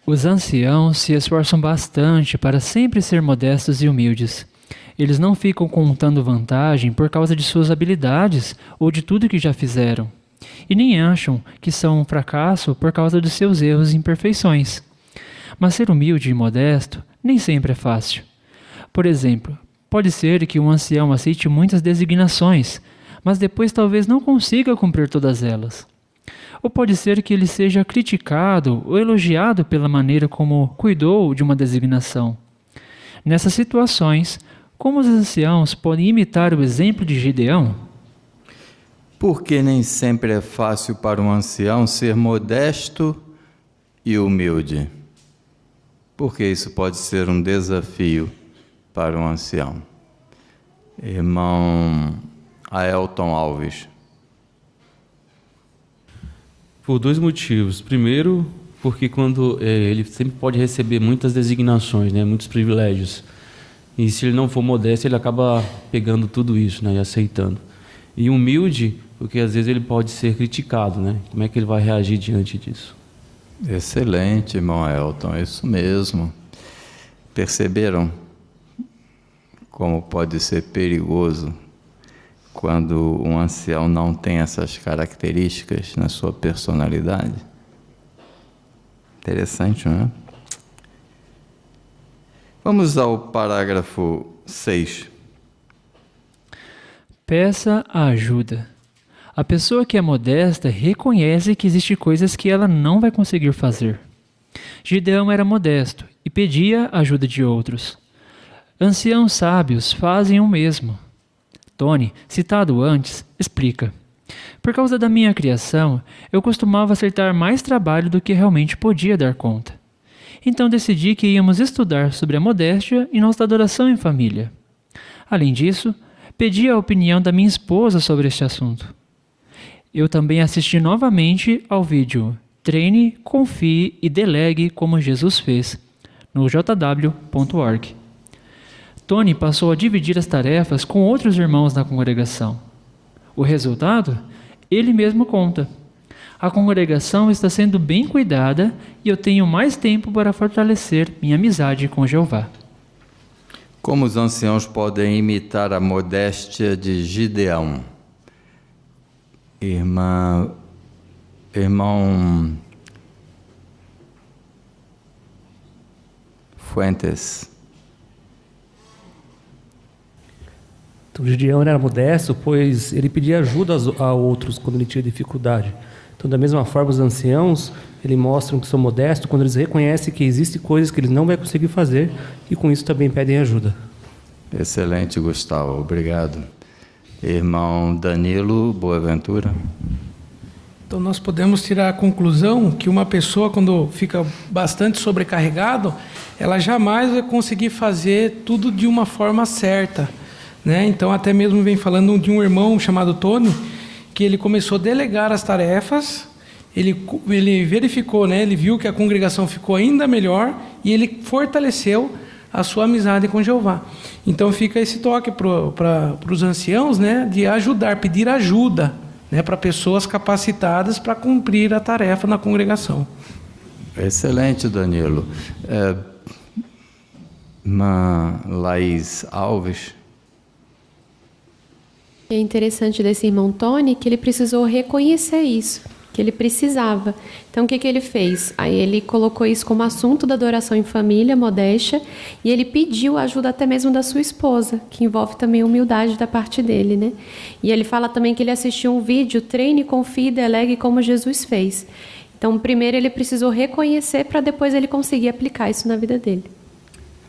Os anciãos se esforçam bastante para sempre ser modestos e humildes. Eles não ficam contando vantagem por causa de suas habilidades ou de tudo que já fizeram. E nem acham que são um fracasso por causa de seus erros e imperfeições. Mas ser humilde e modesto nem sempre é fácil. Por exemplo, pode ser que um ancião aceite muitas designações, mas depois talvez não consiga cumprir todas elas. Ou pode ser que ele seja criticado ou elogiado pela maneira como cuidou de uma designação. Nessas situações, como os anciãos podem imitar o exemplo de Gideão? Porque nem sempre é fácil para um ancião ser modesto e humilde. Porque isso pode ser um desafio para um ancião. Irmão Aelton Alves. Por dois motivos. Primeiro, porque quando ele sempre pode receber muitas designações, né, muitos privilégios. E se ele não for modesto, ele acaba pegando tudo isso, né, e aceitando. E humilde, porque às vezes ele pode ser criticado, né? Como é que ele vai reagir diante disso? Excelente, irmão Elton, isso mesmo. Perceberam como pode ser perigoso quando um ancião não tem essas características na sua personalidade? Interessante, não é? Vamos ao parágrafo 6. Peça a ajuda. A pessoa que é modesta reconhece que existem coisas que ela não vai conseguir fazer. Gideão era modesto e pedia a ajuda de outros. Anciãos sábios fazem o mesmo. Tony, citado antes, explica: por causa da minha criação, eu costumava aceitar mais trabalho do que realmente podia dar conta. Então decidi que íamos estudar sobre a modéstia em nossa adoração em família. Além disso, pedi a opinião da minha esposa sobre este assunto. Eu também assisti novamente ao vídeo Treine, Confie e Delegue como Jesus fez, no jw.org. Tony passou a dividir as tarefas com outros irmãos na congregação. O resultado? Ele mesmo conta. A congregação está sendo bem cuidada e eu tenho mais tempo para fortalecer minha amizade com Jeová. Como os anciãos podem imitar a modéstia de Gideão? Irmão Fuentes. Então, Gideão era modesto, pois ele pedia ajuda a outros quando ele tinha dificuldade. Então, da mesma forma, os anciãos, eles mostram que são modestos quando eles reconhecem que existem coisas que eles não vão conseguir fazer e com isso também pedem ajuda. Excelente, Gustavo. Obrigado. Irmão Danilo Boaventura. Então, nós podemos tirar a conclusão que uma pessoa, quando fica bastante sobrecarregado, ela jamais vai conseguir fazer tudo de uma forma certa, né? Então, até mesmo vem falando de um irmão chamado Tony, que ele começou a delegar as tarefas, ele verificou, né? Ele viu que a congregação ficou ainda melhor e ele fortaleceu a sua amizade com Jeová. Então fica esse toque para os anciãos, né? De ajudar, pedir ajuda, né? Para pessoas capacitadas para cumprir a tarefa na congregação. Excelente, Danilo. Laís Alves. É interessante desse irmão Tony que ele precisou reconhecer isso, que ele precisava. Então, o que ele fez? Aí ele colocou isso como assunto da adoração em família, modéstia, e ele pediu ajuda até mesmo da sua esposa, que envolve também humildade da parte dele, né? E ele fala também que ele assistiu um vídeo, treine, confie, delegue como Jesus fez. Então, primeiro ele precisou reconhecer para depois ele conseguir aplicar isso na vida dele.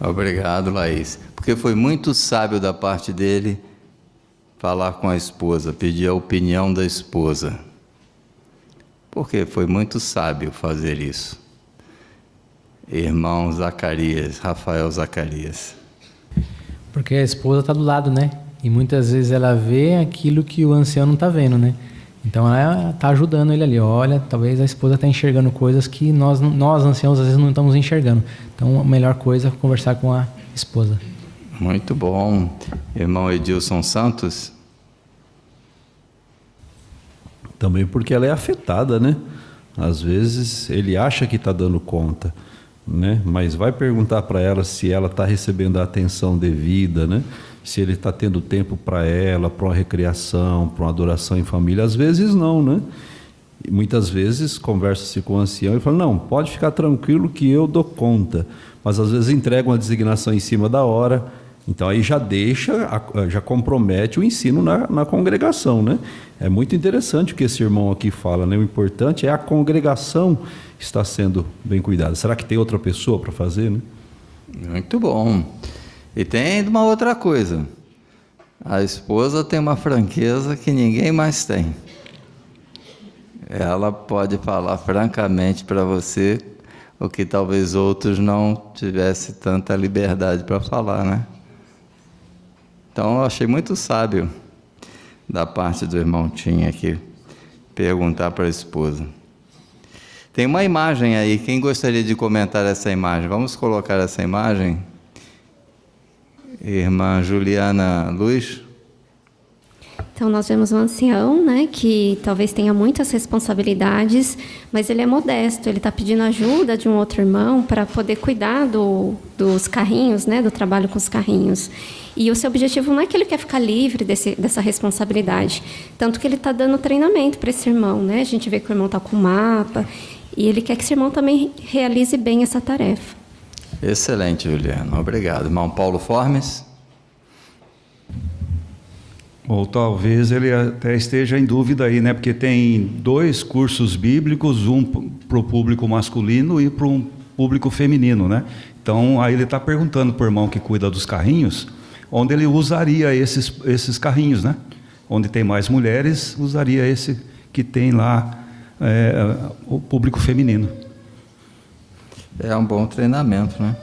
Obrigado, Laís. Porque foi muito sábio da parte dele falar com a esposa, pedir a opinião da esposa. Porque foi muito sábio fazer isso. Irmão Zacarias, Rafael Zacarias. Porque a esposa está do lado, né? E muitas vezes ela vê aquilo que o ancião não está vendo, né? Então ela está ajudando ele ali. Olha, talvez a esposa está enxergando coisas que nós anciãos às vezes não estamos enxergando. Então a melhor coisa é conversar com a esposa. Muito bom. Irmão Edilson Santos. Também porque ela é afetada, né? Às vezes ele acha que está dando conta, né? Mas vai perguntar para ela se ela está recebendo a atenção devida, né? Se ele está tendo tempo para ela, para uma recreação, para uma adoração em família. Às vezes não, né? E muitas vezes conversa-se com o ancião e fala, não, pode ficar tranquilo que eu dou conta. Mas às vezes entrega uma designação em cima da hora. Então aí já compromete o ensino na congregação, né? É muito interessante o que esse irmão aqui fala, né? O importante é a congregação estar sendo bem cuidada. Será que tem outra pessoa para fazer, né? Muito bom. E tem uma outra coisa. A esposa tem uma franqueza que ninguém mais tem. Ela pode falar francamente para você o que talvez outros não tivessem tanta liberdade para falar, né? Então, eu achei muito sábio da parte do irmão Tim aqui, perguntar para a esposa. Tem uma imagem aí, quem gostaria de comentar essa imagem? Vamos colocar essa imagem? Irmã Juliana Luz. Então, nós vemos um ancião, né, que talvez tenha muitas responsabilidades, mas ele é modesto, ele está pedindo ajuda de um outro irmão para poder cuidar dos carrinhos, né, do trabalho com os carrinhos. E o seu objetivo não é que ele quer ficar livre dessa responsabilidade, tanto que ele está dando treinamento para esse irmão, né? A gente vê que o irmão está com o mapa, e ele quer que esse irmão também realize bem essa tarefa. Excelente, Juliana. Obrigado. Irmão Paulo Formes. Ou talvez ele até esteja em dúvida aí, né? Porque tem 2 cursos bíblicos, um para o público masculino e para um público feminino, né? Então, aí ele está perguntando para o irmão que cuida dos carrinhos, onde ele usaria esses carrinhos, né? Onde tem mais mulheres, usaria esse que tem lá o público feminino. É um bom treinamento, né?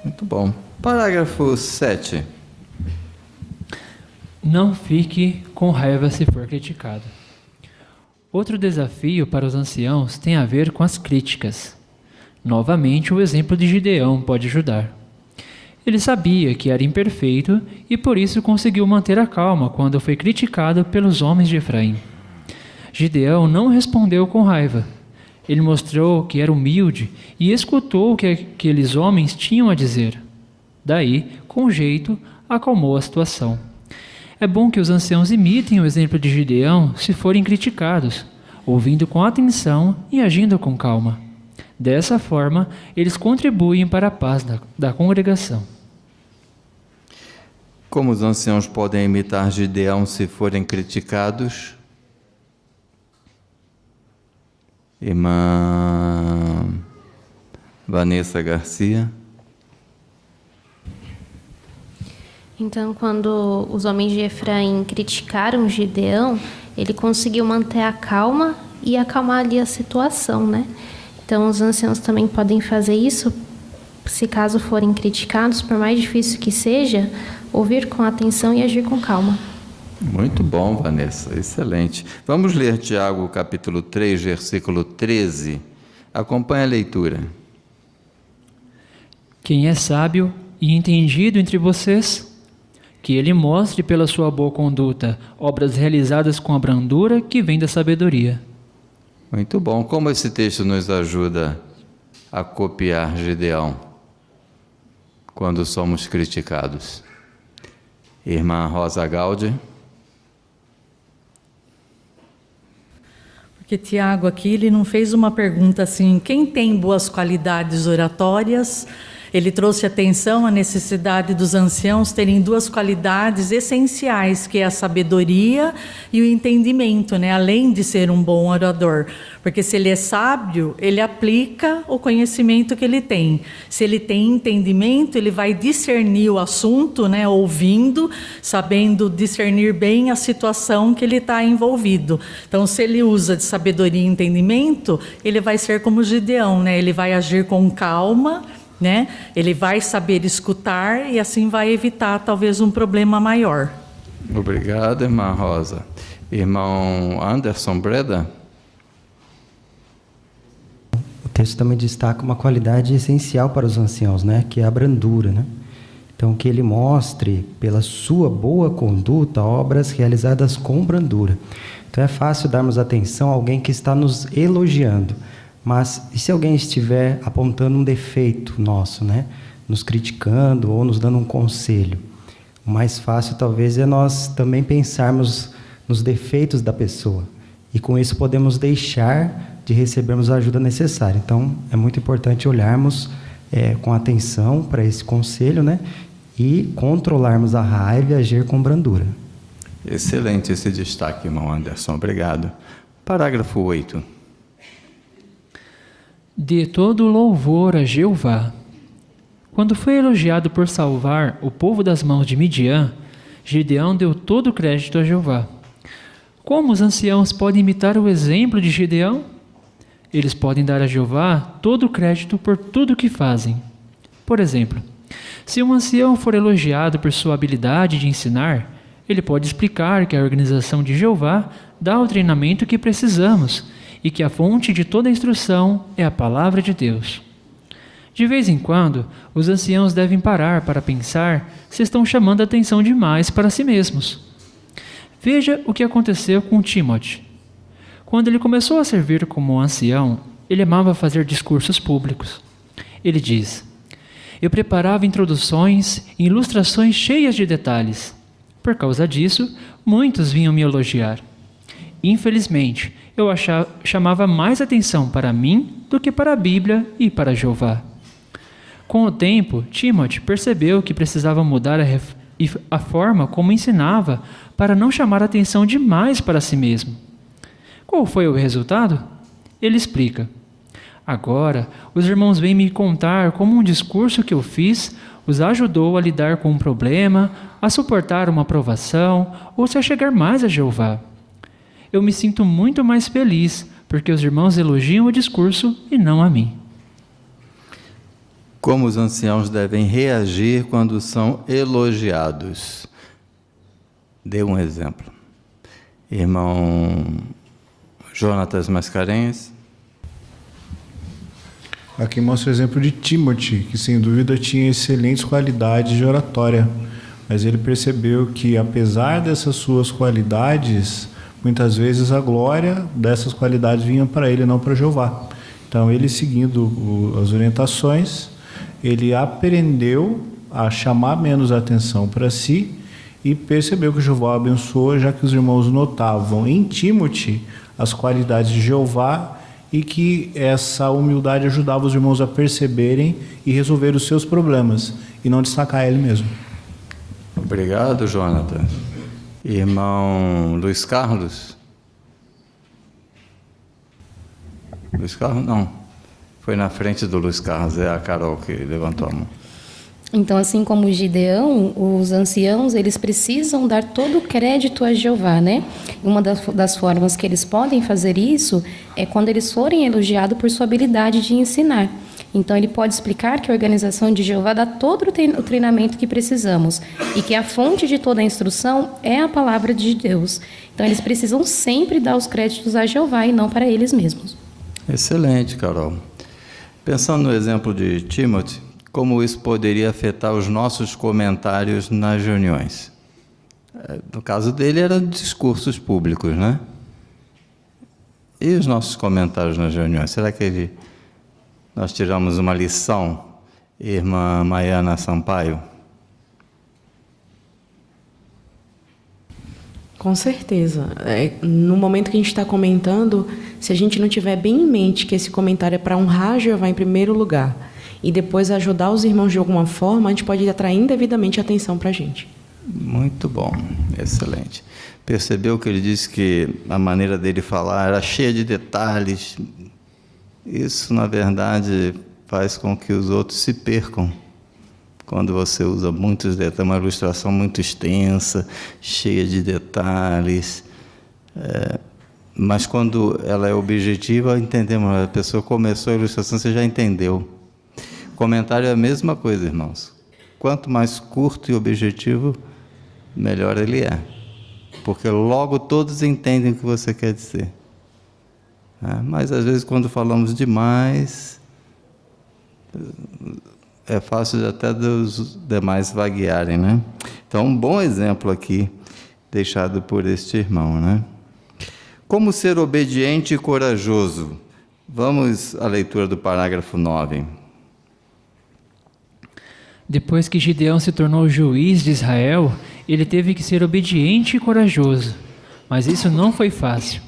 Muito bom. Parágrafo 7. Não fique com raiva se for criticado. Outro desafio para os anciãos tem a ver com as críticas. Novamente, o exemplo de Gideão pode ajudar. Ele sabia que era imperfeito e por isso conseguiu manter a calma quando foi criticado pelos homens de Efraim. Gideão não respondeu com raiva. Ele mostrou que era humilde e escutou o que aqueles homens tinham a dizer. Daí, com jeito, acalmou a situação. É bom que os anciãos imitem o exemplo de Gideão se forem criticados, ouvindo com atenção e agindo com calma. Dessa forma, eles contribuem para a paz da congregação. Como os anciãos podem imitar Gideão se forem criticados? Irmã Vanessa Garcia. Então, quando os homens de Efraim criticaram Gideão, ele conseguiu manter a calma e acalmar ali a situação, né? Então, os anciãos também podem fazer isso, se caso forem criticados, por mais difícil que seja, ouvir com atenção e agir com calma. Muito bom, Vanessa, excelente. Vamos ler Tiago, capítulo 3, versículo 13. Acompanhe a leitura. Quem é sábio e entendido entre vocês, que ele mostre pela sua boa conduta obras realizadas com a brandura que vem da sabedoria. Muito bom. Como esse texto nos ajuda a copiar Gideão quando somos criticados? Irmã Rosa Gaudi. Porque Tiago aqui, ele não fez uma pergunta assim, quem tem boas qualidades oratórias? Ele trouxe atenção à necessidade dos anciãos terem duas qualidades essenciais, que é a sabedoria e o entendimento, né? Além de ser um bom orador. Porque se ele é sábio, ele aplica o conhecimento que ele tem. Se ele tem entendimento, ele vai discernir o assunto, né? Ouvindo, sabendo discernir bem a situação que ele está envolvido. Então, se ele usa de sabedoria e entendimento, ele vai ser como Gideão, né? Ele vai agir com calma, né? Ele vai saber escutar e assim vai evitar talvez um problema maior. Obrigado, irmã Rosa. Irmão Anderson Breda. O texto também destaca uma qualidade essencial para os anciãos, né? Que é a brandura, né? Então, que ele mostre, pela sua boa conduta, obras realizadas com brandura. Então, é fácil darmos atenção a alguém que está nos elogiando. Mas e se alguém estiver apontando um defeito nosso, né? Nos criticando ou nos dando um conselho? O mais fácil talvez é nós também pensarmos nos defeitos da pessoa. E com isso podemos deixar de recebermos a ajuda necessária. Então é muito importante olharmos com atenção para esse conselho, né? E controlarmos a raiva e agir com brandura. Excelente esse destaque, irmão Anderson. Obrigado. Parágrafo 8. Dê todo louvor a Jeová. Quando foi elogiado por salvar o povo das mãos de Midian, Gideão deu todo o crédito a Jeová. Como os anciãos podem imitar o exemplo de Gideão? Eles podem dar a Jeová todo o crédito por tudo o que fazem. Por exemplo, se um ancião for elogiado por sua habilidade de ensinar, ele pode explicar que a organização de Jeová dá o treinamento que precisamos e que a fonte de toda a instrução é a palavra de Deus. De vez em quando, os anciãos devem parar para pensar se estão chamando a atenção demais para si mesmos. Veja o que aconteceu com Timóteo. Quando ele começou a servir como ancião, ele amava fazer discursos públicos. Ele diz: eu preparava introduções e ilustrações cheias de detalhes. Por causa disso, muitos vinham me elogiar. Infelizmente, eu chamava mais atenção para mim do que para a Bíblia e para Jeová. Com o tempo, Timóteo percebeu que precisava mudar a forma como ensinava para não chamar atenção demais para si mesmo. Qual foi o resultado? Ele explica: agora, os irmãos vêm me contar como um discurso que eu fiz os ajudou a lidar com um problema, a suportar uma provação ou se achegar mais a Jeová. Eu me sinto muito mais feliz, porque os irmãos elogiam o discurso e não a mim. Como os anciãos devem reagir quando são elogiados? Dê um exemplo. Irmão Jonatas Mascarenhas. Aqui mostra o exemplo de Timóteo, que sem dúvida tinha excelentes qualidades de oratória, mas ele percebeu que, apesar dessas suas qualidades, muitas vezes a glória dessas qualidades vinha para ele, não para Jeová. Então, ele seguindo as orientações, ele aprendeu a chamar menos atenção para si e percebeu que Jeová abençoou, já que os irmãos notavam em Timóteo as qualidades de Jeová e que essa humildade ajudava os irmãos a perceberem e resolver os seus problemas e não destacar ele mesmo. Obrigado, Jonathan. Irmão Luiz Carlos? Luiz Carlos? Não. Foi na frente do Luiz Carlos, é a Carol que levantou a mão. Então, assim como o Gideão, os anciãos, eles precisam dar todo o crédito a Jeová, né? Uma das formas que eles podem fazer isso é quando eles forem elogiados por sua habilidade de ensinar. Então, ele pode explicar que a organização de Jeová dá todo o treinamento que precisamos e que a fonte de toda a instrução é a palavra de Deus. Então, eles precisam sempre dar os créditos a Jeová e não para eles mesmos. Excelente, Carol. Pensando no exemplo de Timóteo, como isso poderia afetar os nossos comentários nas reuniões? No caso dele, eram discursos públicos, né? E os nossos comentários nas reuniões? Será que nós tiramos uma lição, irmã Maiana Sampaio? Com certeza. No momento que a gente está comentando, se a gente não tiver bem em mente que esse comentário é para honrar Jeová em primeiro lugar e depois ajudar os irmãos de alguma forma, a gente pode atrair indevidamente a atenção para a gente. Muito bom, excelente. Percebeu que ele disse que a maneira dele falar era cheia de detalhes. Isso, na verdade, faz com que os outros se percam. Quando você usa muitos detalhes, uma ilustração muito extensa, cheia de detalhes. Mas quando ela é objetiva, entendemos. A pessoa começou a ilustração, você já entendeu. Comentário é a mesma coisa, irmãos. Quanto mais curto e objetivo, melhor ele é. Porque logo todos entendem o que você quer dizer. Mas às vezes quando falamos demais, é fácil até dos demais vaguearem, né? Então, um bom exemplo aqui, deixado por este irmão, né? Como ser obediente e corajoso? Vamos à leitura do parágrafo 9. Depois que Gideão se tornou juiz de Israel, ele teve que ser obediente e corajoso. Mas isso não foi fácil.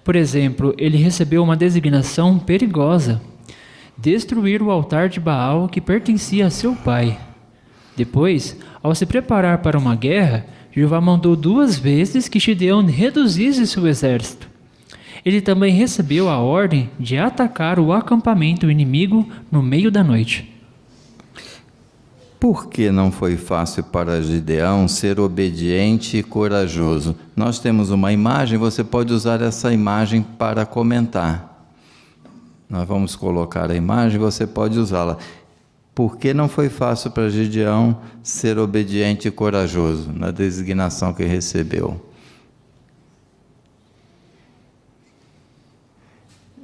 Por exemplo, ele recebeu uma designação perigosa: destruir o altar de Baal que pertencia a seu pai. Depois, ao se preparar para uma guerra, Jeová mandou 2 vezes que Gideão reduzisse seu exército. Ele também recebeu a ordem de atacar o acampamento inimigo no meio da noite. Por que não foi fácil para Gideão ser obediente e corajoso? Nós temos uma imagem, você pode usar essa imagem para comentar. Nós vamos colocar a imagem, você pode usá-la. Por que não foi fácil para Gideão ser obediente e corajoso na designação que recebeu?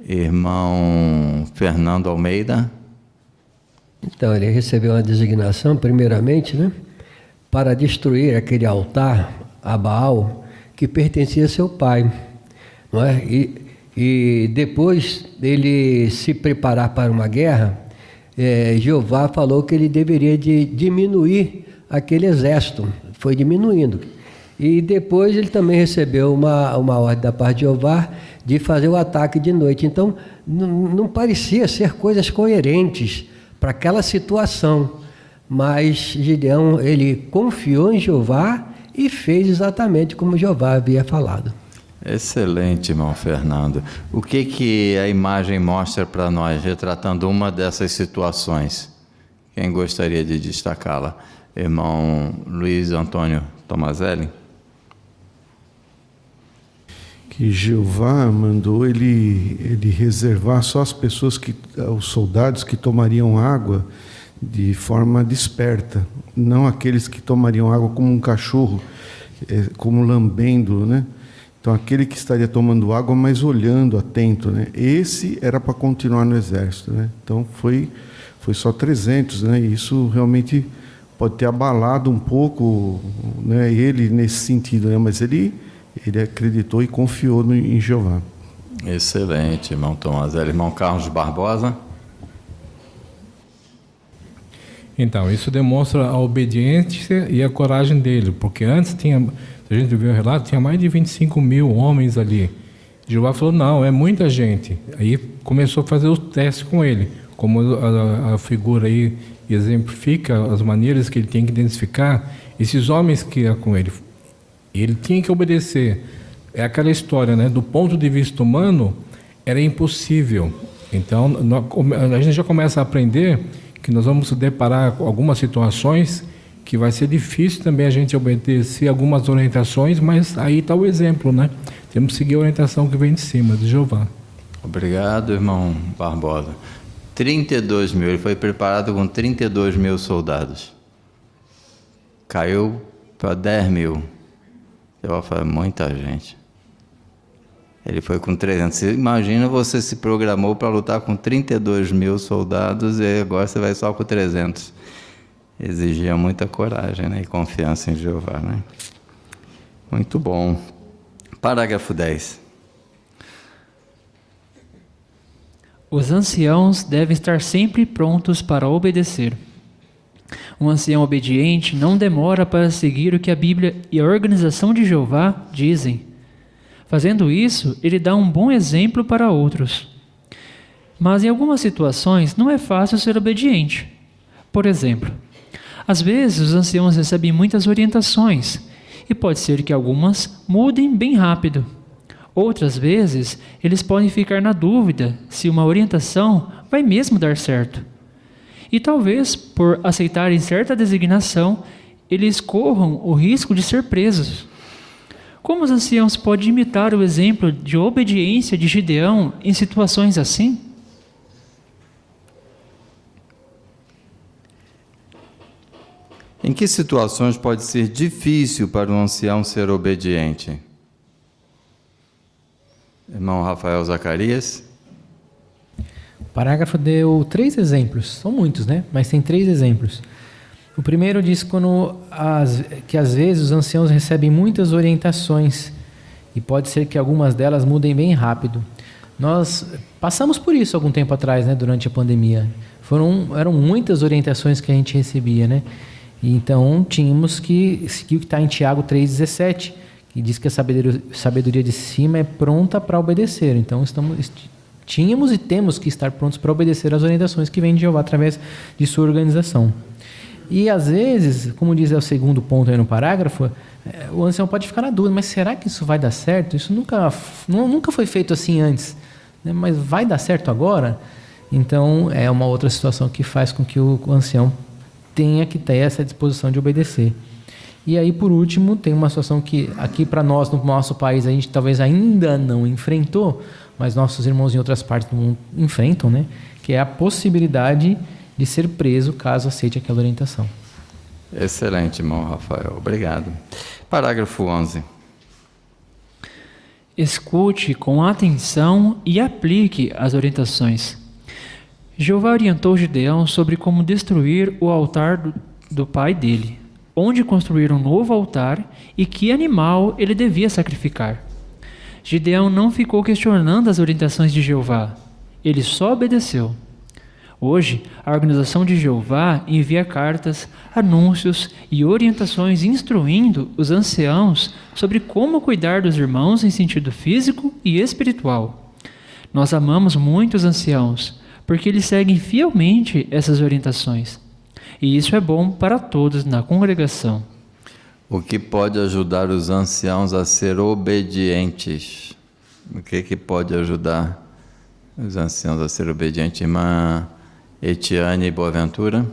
Irmão Fernando Almeida. Então, ele recebeu uma designação, primeiramente, né, para destruir aquele altar a Baal que pertencia a seu pai, não é? E depois dele se preparar para uma guerra, Jeová falou que ele deveria de diminuir aquele exército, foi diminuindo. E depois ele também recebeu uma ordem da parte de Jeová de fazer o ataque de noite. Então, não parecia ser coisas coerentes para aquela situação, mas Gideão, ele confiou em Jeová e fez exatamente como Jeová havia falado. Excelente, irmão Fernando. O que a imagem mostra para nós, retratando uma dessas situações? Quem gostaria de destacá-la? Irmão Luiz Antônio Tomazelli? Que Jeová mandou ele reservar só as pessoas, os soldados que tomariam água de forma desperta, não aqueles que tomariam água como um cachorro, como lambendo, né? Então aquele que estaria tomando água, mas olhando, atento, né? Esse era para continuar no exército, né? Então foi só 300, né? E isso realmente pode ter abalado um pouco, né, ele nesse sentido, né? Mas ele acreditou e confiou em Jeová. Excelente, irmão Tomazelli. Irmão Carlos Barbosa. Então, isso demonstra a obediência e a coragem dele, porque antes tinha, se a gente viu o relato, tinha mais de 25 mil homens ali. Jeová falou, não, é muita gente. Aí começou a fazer os testes com ele, como a figura aí exemplifica as maneiras que ele tem que identificar esses homens que iam com ele. Ele tinha que obedecer. É aquela história, né? Do ponto de vista humano, era impossível. Então, a gente já começa a aprender que nós vamos se deparar com algumas situações que vai ser difícil também a gente obedecer algumas orientações, mas aí está o exemplo, né? Temos que seguir a orientação que vem de cima, de Jeová. Obrigado, irmão Barbosa. 32 mil, ele foi preparado com 32 mil soldados. Caiu para 10 mil. Eu falei, muita gente. Ele foi com 300. Você imagina, você se programou para lutar com 32 mil soldados e agora você vai só com 300. Exigia muita coragem, né? E confiança em Jeová, né? Muito bom. Parágrafo 10. Os anciãos devem estar sempre prontos para obedecer. Um ancião obediente não demora para seguir o que a Bíblia e a organização de Jeová dizem. Fazendo isso, ele dá um bom exemplo para outros. Mas em algumas situações não é fácil ser obediente. Por exemplo, às vezes os anciãos recebem muitas orientações e pode ser que algumas mudem bem rápido. Outras vezes, eles podem ficar na dúvida se uma orientação vai mesmo dar certo. E talvez, por aceitarem certa designação, eles corram o risco de ser presos. Como os anciãos podem imitar o exemplo de obediência de Gideão em situações assim? Em que situações pode ser difícil para um ancião ser obediente? Irmão Rafael Zacarias. O parágrafo deu 3 exemplos, são muitos, né? Mas tem 3 exemplos. O primeiro diz que às vezes os anciãos recebem muitas orientações e pode ser que algumas delas mudem bem rápido. Nós passamos por isso algum tempo atrás, né? Durante a pandemia. Eram muitas orientações que a gente recebia, né? E então tínhamos que seguir o que está em Tiago 3,17, que diz que a sabedoria de cima é pronta para obedecer. Então tínhamos e temos que estar prontos para obedecer às orientações que vêm de Jeová através de sua organização. E às vezes, como diz o segundo ponto aí no parágrafo, o ancião pode ficar na dúvida, mas será que isso vai dar certo? Isso nunca foi feito assim antes, né? Mas vai dar certo agora? Então é uma outra situação que faz com que o ancião tenha que ter essa disposição de obedecer. E aí, por último, tem uma situação que aqui para nós, no nosso país, a gente talvez ainda não enfrentou, mas nossos irmãos em outras partes do mundo enfrentam, né? Que é a possibilidade de ser preso caso aceite aquela orientação. Excelente, irmão Rafael. Obrigado. Parágrafo 11. Escute com atenção e aplique as orientações. Jeová orientou Gideão sobre como destruir o altar do pai dele, onde construir um novo altar e que animal ele devia sacrificar. Gideão não ficou questionando as orientações de Jeová, ele só obedeceu. Hoje, a organização de Jeová envia cartas, anúncios e orientações instruindo os anciãos sobre como cuidar dos irmãos em sentido físico e espiritual. Nós amamos muito os anciãos, porque eles seguem fielmente essas orientações. E isso é bom para todos na congregação. O que pode ajudar os anciãos a ser obedientes? O que pode ajudar os anciãos a ser obedientes? Irmã Etiane Boaventura.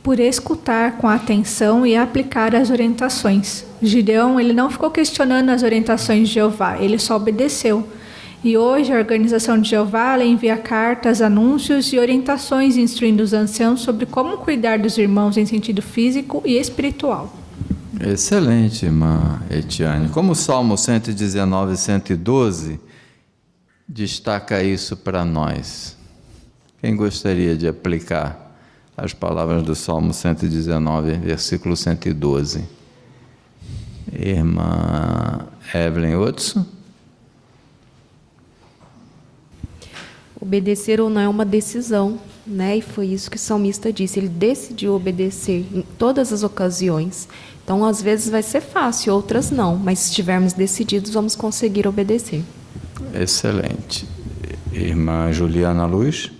Por escutar com atenção e aplicar as orientações. Gideão, ele não ficou questionando as orientações de Jeová, ele só obedeceu. E hoje a organização de Jeová envia cartas, anúncios e orientações instruindo os anciãos sobre como cuidar dos irmãos em sentido físico e espiritual. Excelente, irmã Etiane. Como o Salmo 119 e 112 destaca isso para nós? Quem gostaria de aplicar as palavras do Salmo 119, versículo 112? Irmã Evelyn Hudson. Obedecer ou não é uma decisão, né? E foi isso que o salmista disse. Ele decidiu obedecer em todas as ocasiões. Então, às vezes vai ser fácil, outras não. Mas se estivermos decididos, vamos conseguir obedecer. Excelente. Irmã Juliana Luz.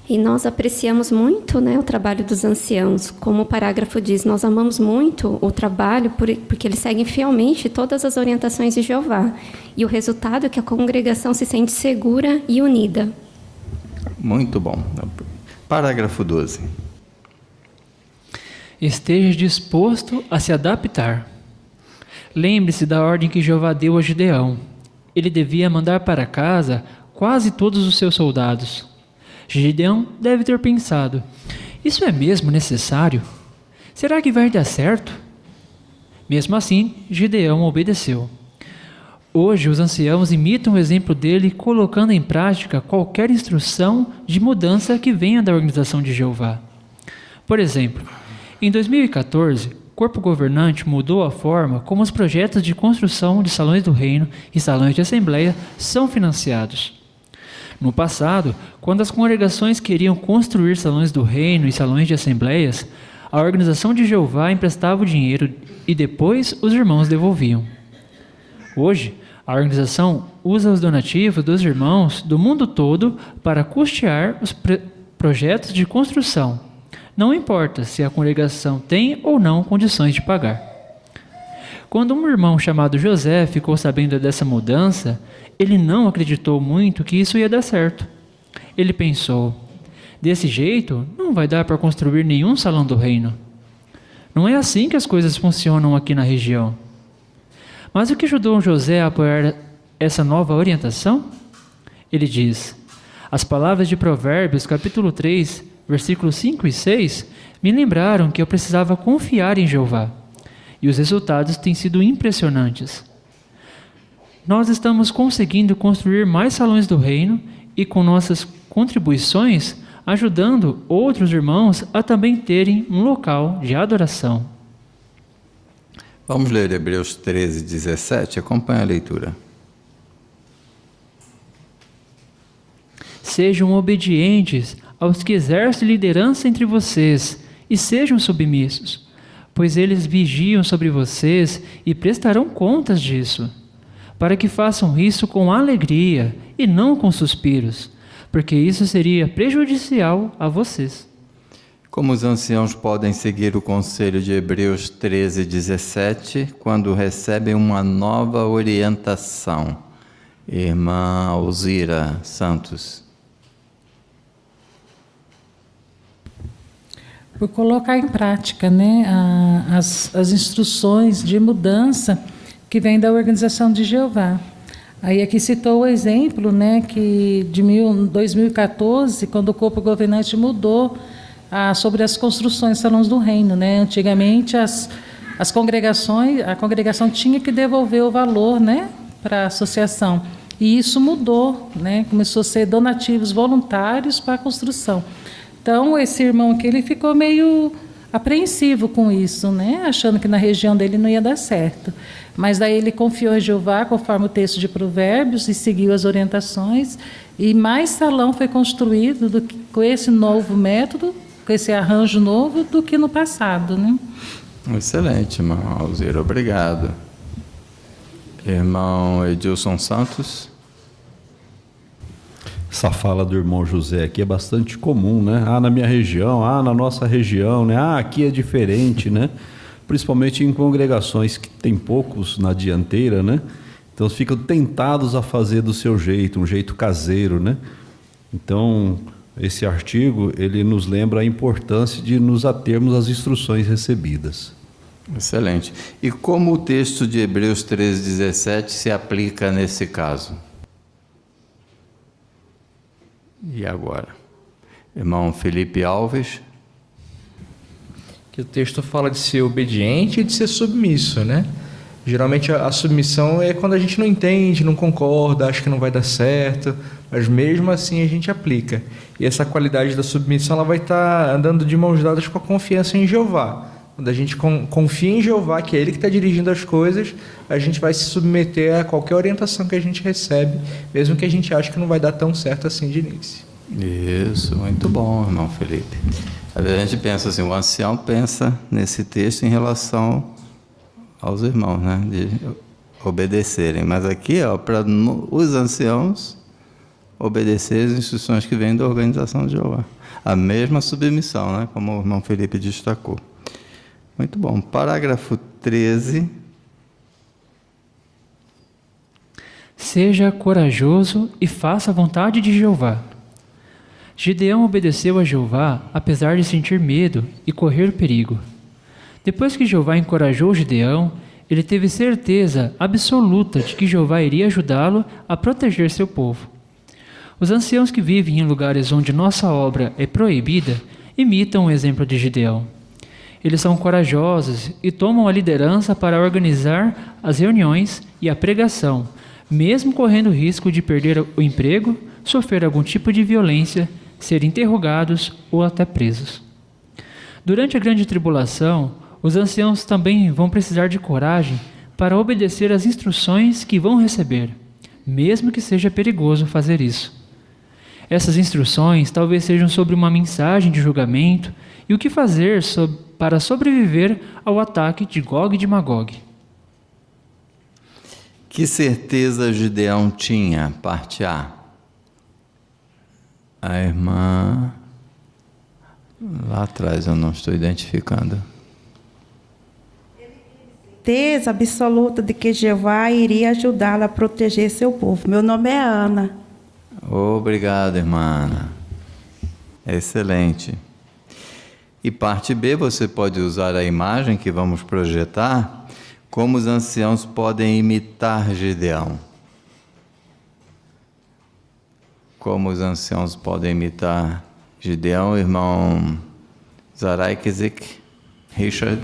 E nós apreciamos muito, né, o trabalho dos anciãos. Como o parágrafo diz, nós amamos muito o trabalho porque eles seguem fielmente todas as orientações de Jeová. E o resultado é que a congregação se sente segura e unida. Muito bom. Parágrafo 12. Esteja disposto a se adaptar. Lembre-se da ordem que Jeová deu a Gideão. Ele devia mandar para casa quase todos os seus soldados. Gideão deve ter pensado: isso é mesmo necessário? Será que vai dar certo? Mesmo assim, Gideão obedeceu. Hoje, os anciãos imitam o exemplo dele, colocando em prática qualquer instrução de mudança que venha da organização de Jeová. Por exemplo, em 2014, o corpo governante mudou a forma como os projetos de construção de salões do reino e salões de assembleia são financiados. No passado, quando as congregações queriam construir salões do reino e salões de assembleias, a organização de Jeová emprestava o dinheiro e depois os irmãos devolviam. Hoje, a organização usa os donativos dos irmãos do mundo todo para custear os projetos de construção. Não importa se a congregação tem ou não condições de pagar. Quando um irmão chamado José ficou sabendo dessa mudança, ele não acreditou muito que isso ia dar certo. Ele pensou: desse jeito, não vai dar para construir nenhum salão do reino. Não é assim que as coisas funcionam aqui na região. Mas o que ajudou José a apoiar essa nova orientação? Ele diz: as palavras de Provérbios, capítulo 3, versículos 5 e 6, me lembraram que eu precisava confiar em Jeová. E os resultados têm sido impressionantes. Nós estamos conseguindo construir mais salões do reino e, com nossas contribuições, ajudando outros irmãos a também terem um local de adoração. Vamos ler Hebreus 13, 17. Acompanhe a leitura. Sejam obedientes aos que exercem liderança entre vocês e sejam submissos, pois eles vigiam sobre vocês e prestarão contas disso, para que façam isso com alegria e não com suspiros, porque isso seria prejudicial a vocês. Como os anciãos podem seguir o conselho de Hebreus 13, 17, quando recebem uma nova orientação? Irmã Alzira Santos. Por colocar em prática, né, as instruções de mudança que vem da Organização de Jeová. Aí aqui citou o exemplo, né, que de 2014, quando o corpo governante mudou sobre as construções de salões do reino, né? Antigamente a congregação tinha que devolver o valor, né, para a associação. E isso mudou, né? Começou a ser donativos voluntários para a construção. Então, esse irmão aqui, ele ficou meio apreensivo com isso, né? Achando que na região dele não ia dar certo. Mas daí ele confiou em Jeová, conforme o texto de Provérbios, e seguiu as orientações. E mais salão foi construído com esse novo método, com esse arranjo novo, do que no passado, né? Excelente, irmão Alzira. Obrigado. Irmão Edilson Santos. Essa fala do irmão José aqui é bastante comum, né? Na minha região, na nossa região, né? Aqui é diferente, né? Principalmente em congregações que tem poucos na dianteira, né? Então ficam tentados a fazer do seu jeito, um jeito caseiro, né? Então, esse artigo, ele nos lembra a importância de nos atermos às instruções recebidas. Excelente. E como o texto de Hebreus 13, 17 se aplica nesse caso? E agora? Irmão Felipe Alves. Que o texto fala de ser obediente e de ser submisso, né? Geralmente a submissão é quando a gente não entende, não concorda, acha que não vai dar certo, mas mesmo assim a gente aplica. E essa qualidade da submissão, ela vai estar andando de mãos dadas com a confiança em Jeová. Quando a gente confia em Jeová, que é Ele que está dirigindo as coisas, a gente vai se submeter a qualquer orientação que a gente recebe, mesmo que a gente ache que não vai dar tão certo assim de início. Isso, muito bom, irmão Felipe. Às vezes a gente pensa assim, o ancião pensa nesse texto em relação aos irmãos, né, de obedecerem. Mas aqui, para os anciãos obedecer as instruções que vêm da organização de Jeová. A mesma submissão, né, como o irmão Felipe destacou. Muito bom. Parágrafo 13. Seja corajoso e faça a vontade de Jeová. Gideão obedeceu a Jeová, apesar de sentir medo e correr perigo. Depois que Jeová encorajou Gideão, ele teve certeza absoluta de que Jeová iria ajudá-lo a proteger seu povo. Os anciãos que vivem em lugares onde nossa obra é proibida imitam o exemplo de Gideão. Eles são corajosos e tomam a liderança para organizar as reuniões e a pregação, mesmo correndo o risco de perder o emprego, sofrer algum tipo de violência, ser interrogados ou até presos. Durante a grande tribulação, os anciãos também vão precisar de coragem para obedecer às instruções que vão receber, mesmo que seja perigoso fazer isso. Essas instruções talvez sejam sobre uma mensagem de julgamento e o que fazer para sobreviver ao ataque de Gog e de Magog. Que certeza Gideão tinha? Parte A. A irmã... Lá atrás eu não estou identificando. Certeza absoluta de que Jeová iria ajudá-la a proteger seu povo. Meu nome é Ana. Obrigado, irmã Ana. Excelente. E parte B, você pode usar a imagem que vamos projetar, como os anciãos podem imitar Gideão. Como os anciãos podem imitar Gideão, irmão Zaraikizik, Richard.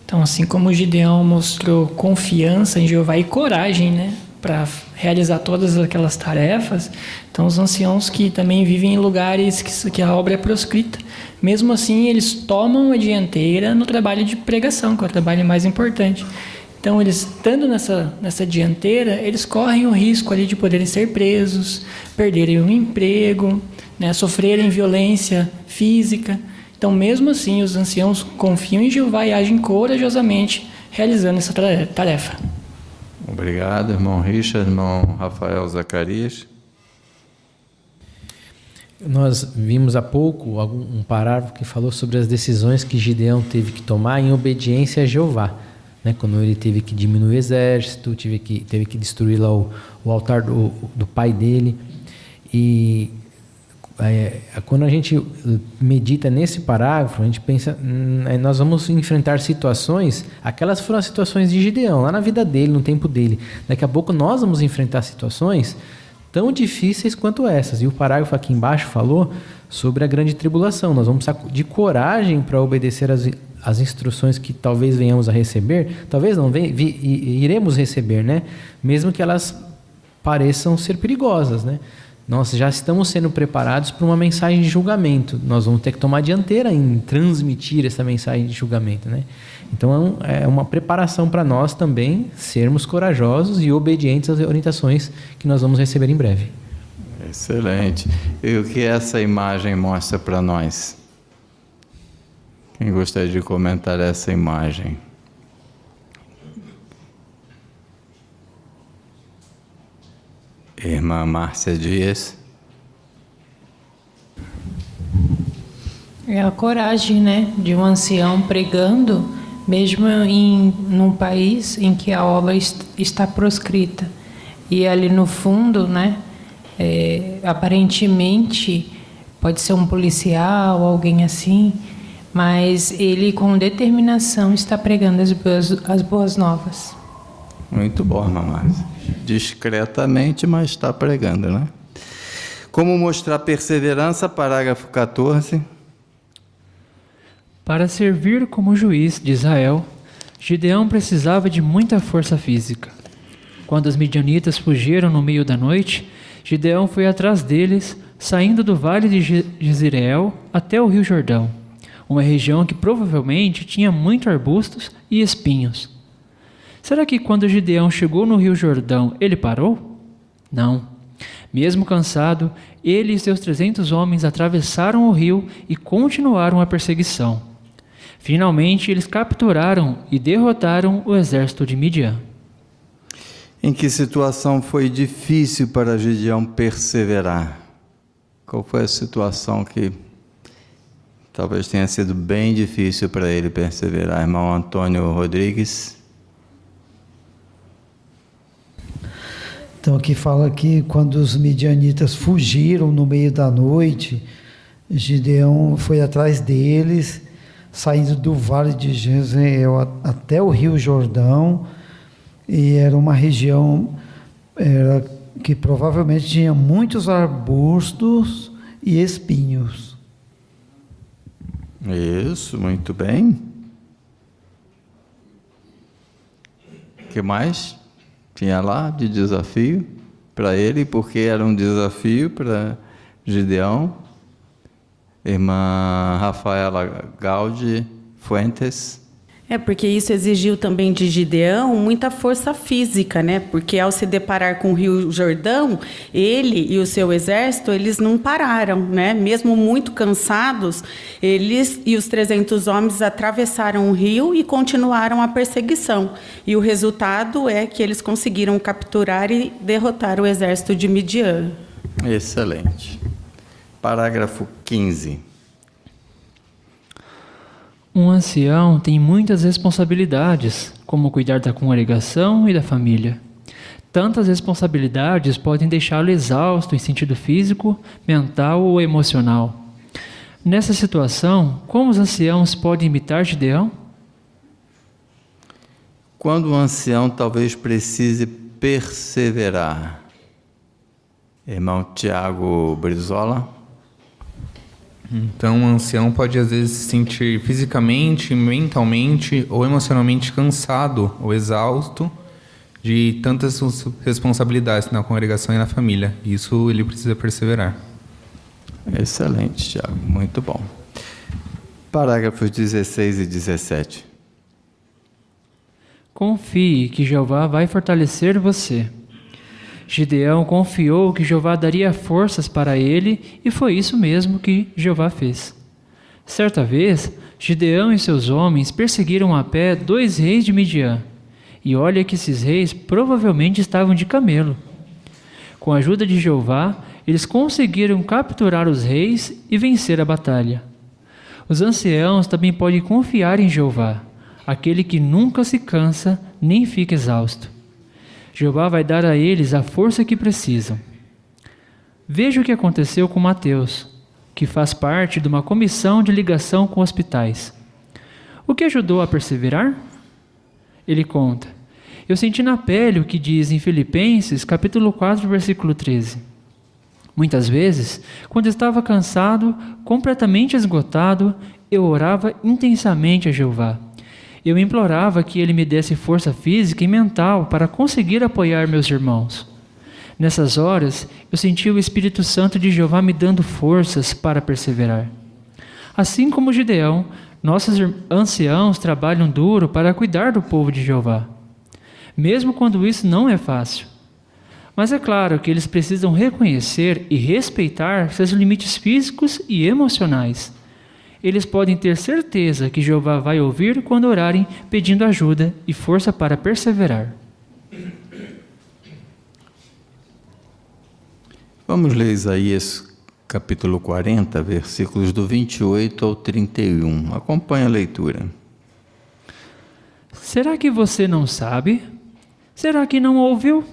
Então, assim como Gideão mostrou confiança em Jeová e coragem, né, para realizar todas aquelas tarefas, então os anciãos que também vivem em lugares que a obra é proscrita, mesmo assim eles tomam a dianteira no trabalho de pregação, que é o trabalho mais importante. Então, eles estando nessa dianteira, eles correm o risco ali de poderem ser presos, perderem o emprego, né, sofrerem violência física. Então, mesmo assim, os anciãos confiam em Jeová e agem corajosamente realizando essa tarefa. Obrigado, irmão Richard, irmão Rafael Zacarias. Nós vimos há pouco um parágrafo que falou sobre as decisões que Gideão teve que tomar em obediência a Jeová. Né, quando ele teve que diminuir o exército, teve que destruir lá o altar do pai dele. E quando a gente medita nesse parágrafo, a gente pensa, nós vamos enfrentar situações, aquelas foram as situações de Gideão, lá na vida dele, no tempo dele. Daqui a pouco nós vamos enfrentar situações tão difíceis quanto essas. E o parágrafo aqui embaixo falou sobre a grande tribulação. Nós vamos precisar de coragem para obedecer as instruções que talvez venhamos a receber, talvez não, iremos receber, né? Mesmo que elas pareçam ser perigosas, né? Nós já estamos sendo preparados para uma mensagem de julgamento. Nós vamos ter que tomar a dianteira em transmitir essa mensagem de julgamento, né? Então é uma preparação para nós também sermos corajosos e obedientes às orientações que nós vamos receber em breve. Excelente. E o que essa imagem mostra para nós? Quem gostaria de comentar essa imagem? Irmã Márcia Dias. É a coragem, né, de um ancião pregando, mesmo num país em que a obra está proscrita. E ali no fundo, né, aparentemente pode ser um policial, alguém assim, mas ele com determinação está pregando as boas novas. Muito bom, irmã Márcia. Discretamente, mas está pregando, né? Como mostrar perseverança, parágrafo 14. Para servir como juiz de Israel, Gideão precisava de muita força física. Quando os midianitas fugiram no meio da noite, Gideão foi atrás deles, saindo do vale de Jezreel até o rio Jordão, uma região que provavelmente tinha muitos arbustos e espinhos. Será que quando Gideão chegou no rio Jordão, ele parou? Não. Mesmo cansado, ele e seus 300 homens atravessaram o rio e continuaram a perseguição. Finalmente, eles capturaram e derrotaram o exército de Midian. Em que situação foi difícil para Gideão perseverar? Qual foi a situação que talvez tenha sido bem difícil para ele perseverar? Irmão Antônio Rodrigues. Então aqui fala que quando os midianitas fugiram no meio da noite, Gideão foi atrás deles, saindo do vale de Jezreel até o rio Jordão, e era uma região que provavelmente tinha muitos arbustos e espinhos. Isso, muito bem. O que mais tinha lá de desafio para ele? Porque era um desafio para Gideão. Irmã Rafaela Gaudi Fuentes. Porque isso exigiu também de Gideão muita força física, né? Porque ao se deparar com o Rio Jordão, ele e o seu exército, eles não pararam, né? Mesmo muito cansados, eles e os 300 homens atravessaram o rio e continuaram a perseguição. E o resultado é que eles conseguiram capturar e derrotar o exército de Midian. Excelente. Parágrafo 15. Um ancião tem muitas responsabilidades, como cuidar da congregação e da família. Tantas responsabilidades podem deixá-lo exausto em sentido físico, mental ou emocional. Nessa situação, como os anciãos podem imitar Gideão? Quando o ancião talvez precise perseverar. Irmão Tiago Brizola. Então, um ancião pode, às vezes, se sentir fisicamente, mentalmente ou emocionalmente cansado ou exausto de tantas responsabilidades na congregação e na família. Isso ele precisa perseverar. Excelente, Tiago. Muito bom. Parágrafos 16 e 17. Confie que Jeová vai fortalecer você. Gideão confiou que Jeová daria forças para ele, e foi isso mesmo que Jeová fez. Certa vez, Gideão e seus homens perseguiram a pé 2 reis de Midian, e olha que esses reis provavelmente estavam de camelo. Com a ajuda de Jeová, eles conseguiram capturar os reis e vencer a batalha. Os anciãos também podem confiar em Jeová, aquele que nunca se cansa nem fica exausto. Jeová vai dar a eles a força que precisam. Veja o que aconteceu com Mateus, que faz parte de uma comissão de ligação com hospitais. O que ajudou a perseverar? Ele conta: eu senti na pele o que diz em Filipenses, capítulo 4, versículo 13. Muitas vezes, quando estava cansado, completamente esgotado, eu orava intensamente a Jeová. Eu implorava que Ele me desse força física e mental para conseguir apoiar meus irmãos. Nessas horas, eu senti o Espírito Santo de Jeová me dando forças para perseverar. Assim como Gideão, nossos anciãos trabalham duro para cuidar do povo de Jeová, mesmo quando isso não é fácil. Mas é claro que eles precisam reconhecer e respeitar seus limites físicos e emocionais. Eles podem ter certeza que Jeová vai ouvir quando orarem pedindo ajuda e força para perseverar. Vamos ler Isaías capítulo 40, versículos do 28 ao 31. Acompanhe a leitura. Será que você não sabe? Será que não ouviu?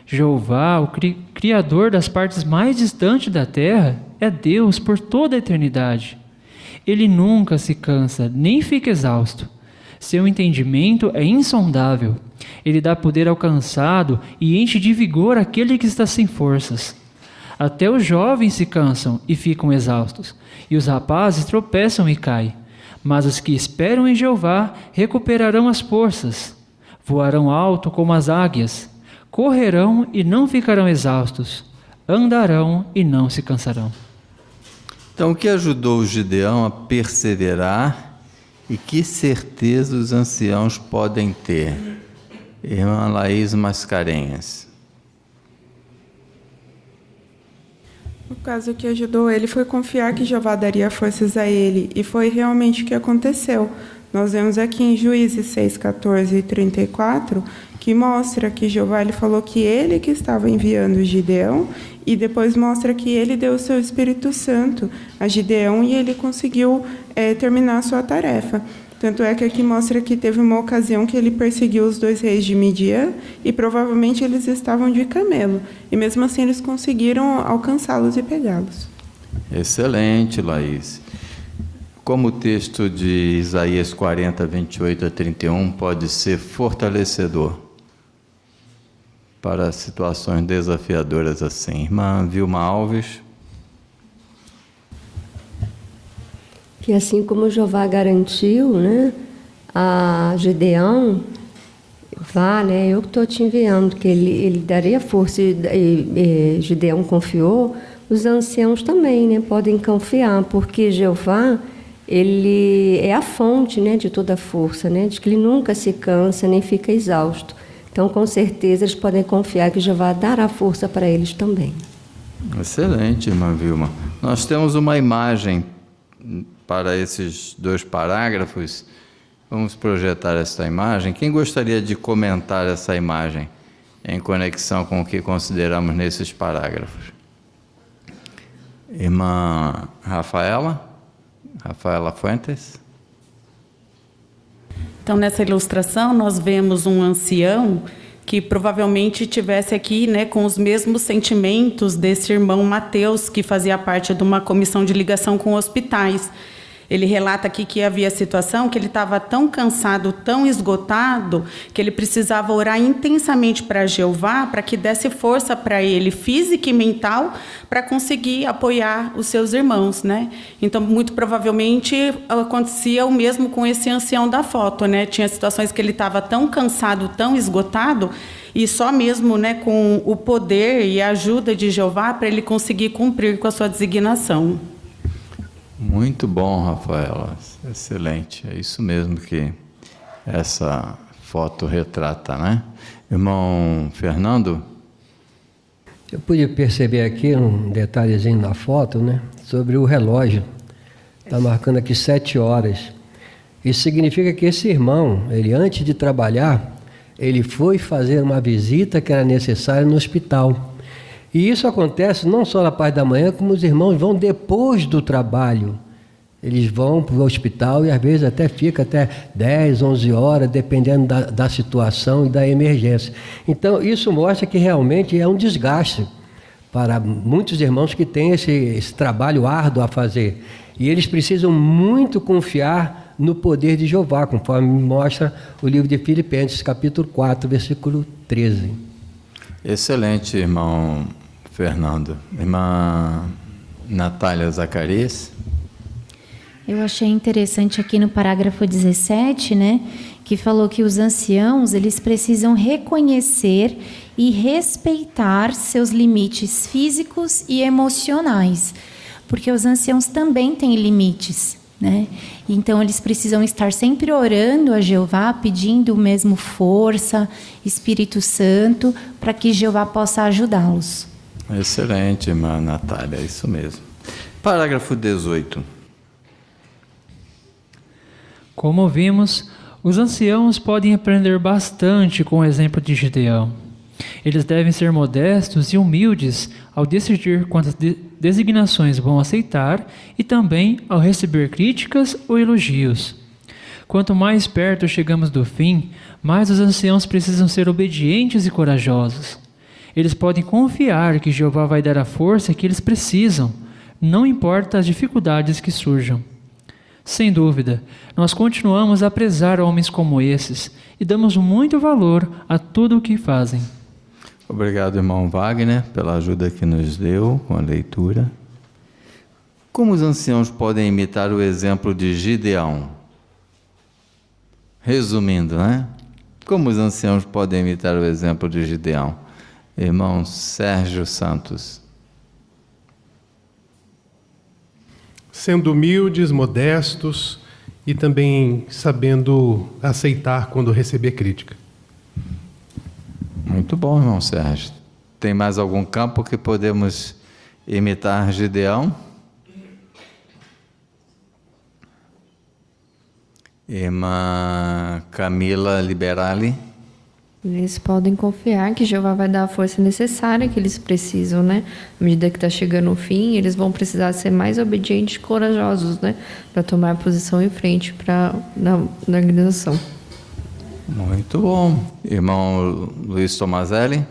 Jeová, o Criador das partes mais distantes da terra, é Deus por toda a eternidade. Ele nunca se cansa, nem fica exausto. Seu entendimento é insondável. Ele dá poder ao cansado e enche de vigor aquele que está sem forças. Até os jovens se cansam e ficam exaustos, e os rapazes tropeçam e caem. Mas os que esperam em Jeová recuperarão as forças. Voarão alto como as águias. Correrão e não ficarão exaustos. Andarão e não se cansarão. Então, o que ajudou o Gideão a perseverar e que certeza os anciãos podem ter? Irmã Laís Mascarenhas. O caso que ajudou ele foi confiar que Jeová daria forças a ele, e foi realmente o que aconteceu. Nós vemos aqui em Juízes 6, 14 e 34, que mostra que Jeová ele falou que ele que estava enviando Gideão, e depois mostra que ele deu o seu Espírito Santo a Gideão e ele conseguiu terminar a sua tarefa. Tanto é que aqui mostra que teve uma ocasião que ele perseguiu os 2 reis de Midian e provavelmente eles estavam de camelo. E mesmo assim eles conseguiram alcançá-los e pegá-los. Excelente, Laís. Como o texto de Isaías 40, 28 a 31 pode ser fortalecedor para situações desafiadoras assim. Irmã Vilma Alves. Que assim como Jeová garantiu, né, a Gideão, vá, né, eu que estou te enviando, que ele daria força, e Gideão confiou, os anciãos também, né, podem confiar, porque Jeová ele é a fonte, né, de toda a força, né, de que ele nunca se cansa nem fica exausto. Então, com certeza, eles podem confiar que Jeová dará força para eles também. Excelente, irmã Vilma. Nós temos uma imagem para esses 2 parágrafos. Vamos projetar essa imagem. Quem gostaria de comentar essa imagem em conexão com o que consideramos nesses parágrafos? Irmã Rafaela Fuentes. Então, nessa ilustração, nós vemos um ancião que provavelmente tivesse aqui, né, com os mesmos sentimentos desse irmão Mateus, que fazia parte de uma comissão de ligação com hospitais. Ele relata aqui que havia situação que ele estava tão cansado, tão esgotado, que ele precisava orar intensamente para Jeová, para que desse força para ele, física e mental, para conseguir apoiar os seus irmãos, né? Então, muito provavelmente, acontecia o mesmo com esse ancião da foto, né? Tinha situações que ele estava tão cansado, tão esgotado, e só mesmo, né, com o poder e a ajuda de Jeová para ele conseguir cumprir com a sua designação. Muito bom, Rafaela. Excelente. É isso mesmo que essa foto retrata, né? Irmão Fernando? Eu pude perceber aqui um detalhezinho na foto, né? Sobre o relógio. Está marcando aqui 7 horas. Isso significa que esse irmão, ele antes de trabalhar, ele foi fazer uma visita que era necessária no hospital. E isso acontece não só na parte da manhã, como os irmãos vão depois do trabalho. Eles vão para o hospital e às vezes até fica até 10, 11 horas, dependendo da situação e da emergência. Então, isso mostra que realmente é um desgaste para muitos irmãos que têm esse trabalho árduo a fazer. E eles precisam muito confiar no poder de Jeová, conforme mostra o livro de Filipenses, capítulo 4, versículo 13. Excelente, irmão Fernando. Irmã Natália Zacarias. Eu achei interessante aqui no parágrafo 17, né, que falou que os anciãos, eles precisam reconhecer e respeitar seus limites físicos e emocionais, porque os anciãos também têm limites, né? Então eles precisam estar sempre orando a Jeová, pedindo mesmo força, Espírito Santo, para que Jeová possa ajudá-los. Excelente, irmã Natália, é isso mesmo. Parágrafo 18. Como vimos, os anciãos podem aprender bastante com o exemplo de Gideão. Eles devem ser modestos e humildes ao decidir quantas designações vão aceitar e também ao receber críticas ou elogios. Quanto mais perto chegamos do fim, mais os anciãos precisam ser obedientes e corajosos. Eles podem confiar que Jeová vai dar a força que eles precisam, não importa as dificuldades que surjam. Sem dúvida, nós continuamos a prezar homens como esses e damos muito valor a tudo o que fazem. Obrigado, irmão Wagner, pela ajuda que nos deu com a leitura. Como os anciãos podem imitar o exemplo de Gideão? Resumindo, né? Como os anciãos podem imitar o exemplo de Gideão? Irmão Sérgio Santos. Sendo humildes, modestos e também sabendo aceitar quando receber crítica. Muito bom, irmão Sérgio. Tem mais algum campo que podemos imitar Gideão? Irmã Camila Liberali. Eles podem confiar que Jeová vai dar a força necessária que eles precisam, né? À medida que está chegando o fim, eles vão precisar ser mais obedientes e corajosos, né? Para tomar posição em frente na organização. Muito bom. Irmão Luiz Tomazelli.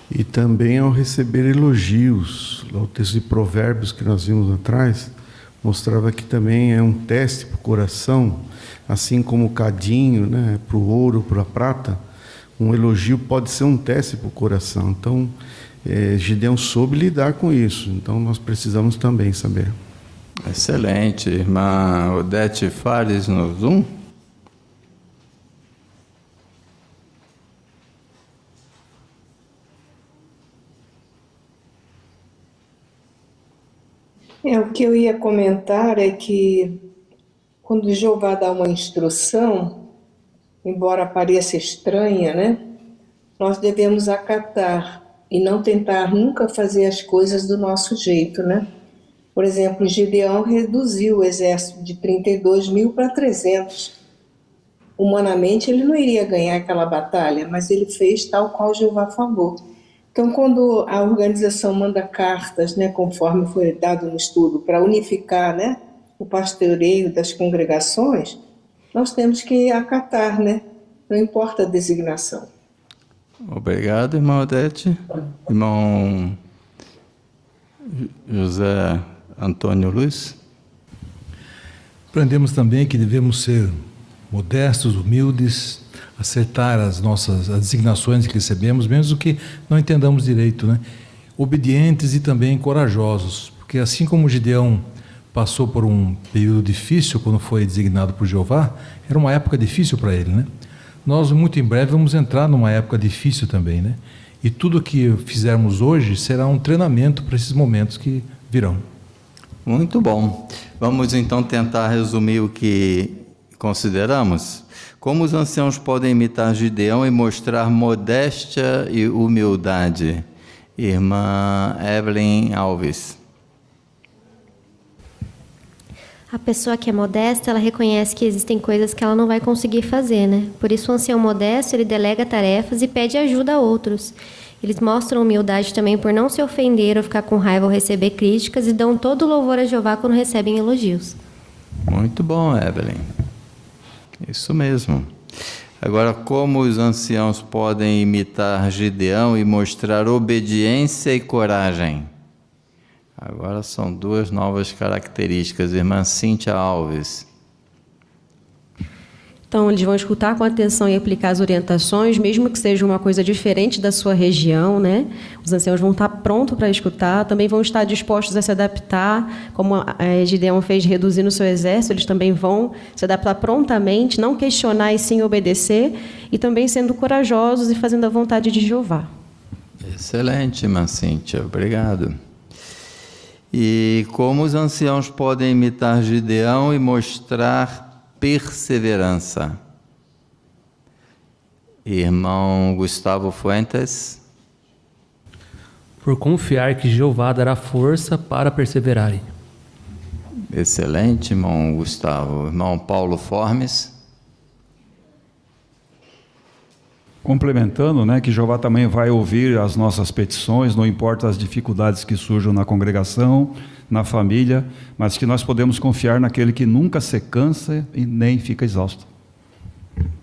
E também ao receber elogios. Lá o texto de Provérbios que nós vimos atrás mostrava que também é um teste para o coração, assim como o cadinho, né, para o ouro, para a prata. Um elogio pode ser um teste para o coração. Então, Gideão soube lidar com isso. Então, nós precisamos também saber. Excelente. Irmã Odete Fares no Zoom. O que eu ia comentar é que quando Jeová dá uma instrução, embora pareça estranha, né? Nós devemos acatar e não tentar nunca fazer as coisas do nosso jeito, né? Por exemplo, Gideão reduziu o exército de 32 mil para 300. Humanamente, ele não iria ganhar aquela batalha, mas ele fez tal qual Jeová falou. Então, quando a organização manda cartas, né, conforme foi dado no estudo, para unificar, né, o pastoreio das congregações, nós temos que acatar, né? Não importa a designação. Obrigado, irmão Odete. Irmão José Antônio Luiz. Aprendemos também que devemos ser modestos, humildes, acertar as designações que recebemos, mesmo que não entendamos direito, né? Obedientes e também corajosos, porque assim como Gideão passou por um período difícil quando foi designado por Jeová, era uma época difícil para ele, né? Nós muito em breve vamos entrar numa época difícil também, né? E tudo que fizermos hoje será um treinamento para esses momentos que virão. Muito bom. Vamos então tentar resumir o que consideramos. Como os anciãos podem imitar Gideão e mostrar modéstia e humildade? Irmã Evelyn Alves. A pessoa que é modesta, ela reconhece que existem coisas que ela não vai conseguir fazer, né? Por isso o ancião modesto, ele delega tarefas e pede ajuda a outros. Eles mostram humildade também por não se ofender ou ficar com raiva ou receber críticas e dão todo o louvor a Jeová quando recebem elogios. Muito bom, Evelyn. Isso mesmo. Agora, como os anciãos podem imitar Gideão e mostrar obediência e coragem? Agora são duas novas características. Irmã Cíntia Alves. Então, eles vão escutar com atenção e aplicar as orientações, mesmo que seja uma coisa diferente da sua região, né? Os anciãos vão estar prontos para escutar, também vão estar dispostos a se adaptar, como Gideão fez reduzindo o seu exército, eles também vão se adaptar prontamente, não questionar e sim obedecer, e também sendo corajosos e fazendo a vontade de Jeová. Excelente, irmã Cíntia, obrigado. E como os anciãos podem imitar Gideão e mostrar perseverança? Irmão Gustavo Fuentes. Por confiar que Jeová dará força para perseverarem. Excelente, irmão Gustavo. Irmão Paulo Formes. Complementando, né, que Jeová também vai ouvir as nossas petições, não importa as dificuldades que surjam na congregação, na família, mas que nós podemos confiar naquele que nunca se cansa e nem fica exausto.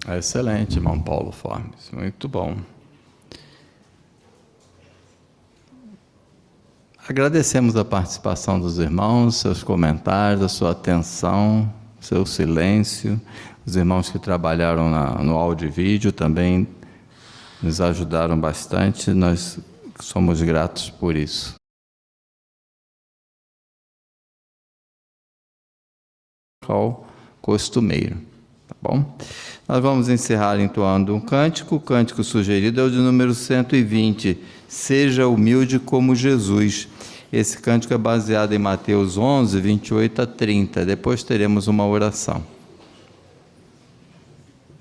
Excelente, irmão Paulo Formes, muito bom. Agradecemos a participação dos irmãos, seus comentários, a sua atenção, seu silêncio, os irmãos que trabalharam no áudio e vídeo também nos ajudaram bastante, nós somos gratos por isso. Costumeiro, tá bom? Nós vamos encerrar entoando um cântico. O cântico sugerido é o de número 120, Seja humilde como Jesus. Esse cântico é baseado em Mateus 11, 28 a 30. Depois teremos uma oração.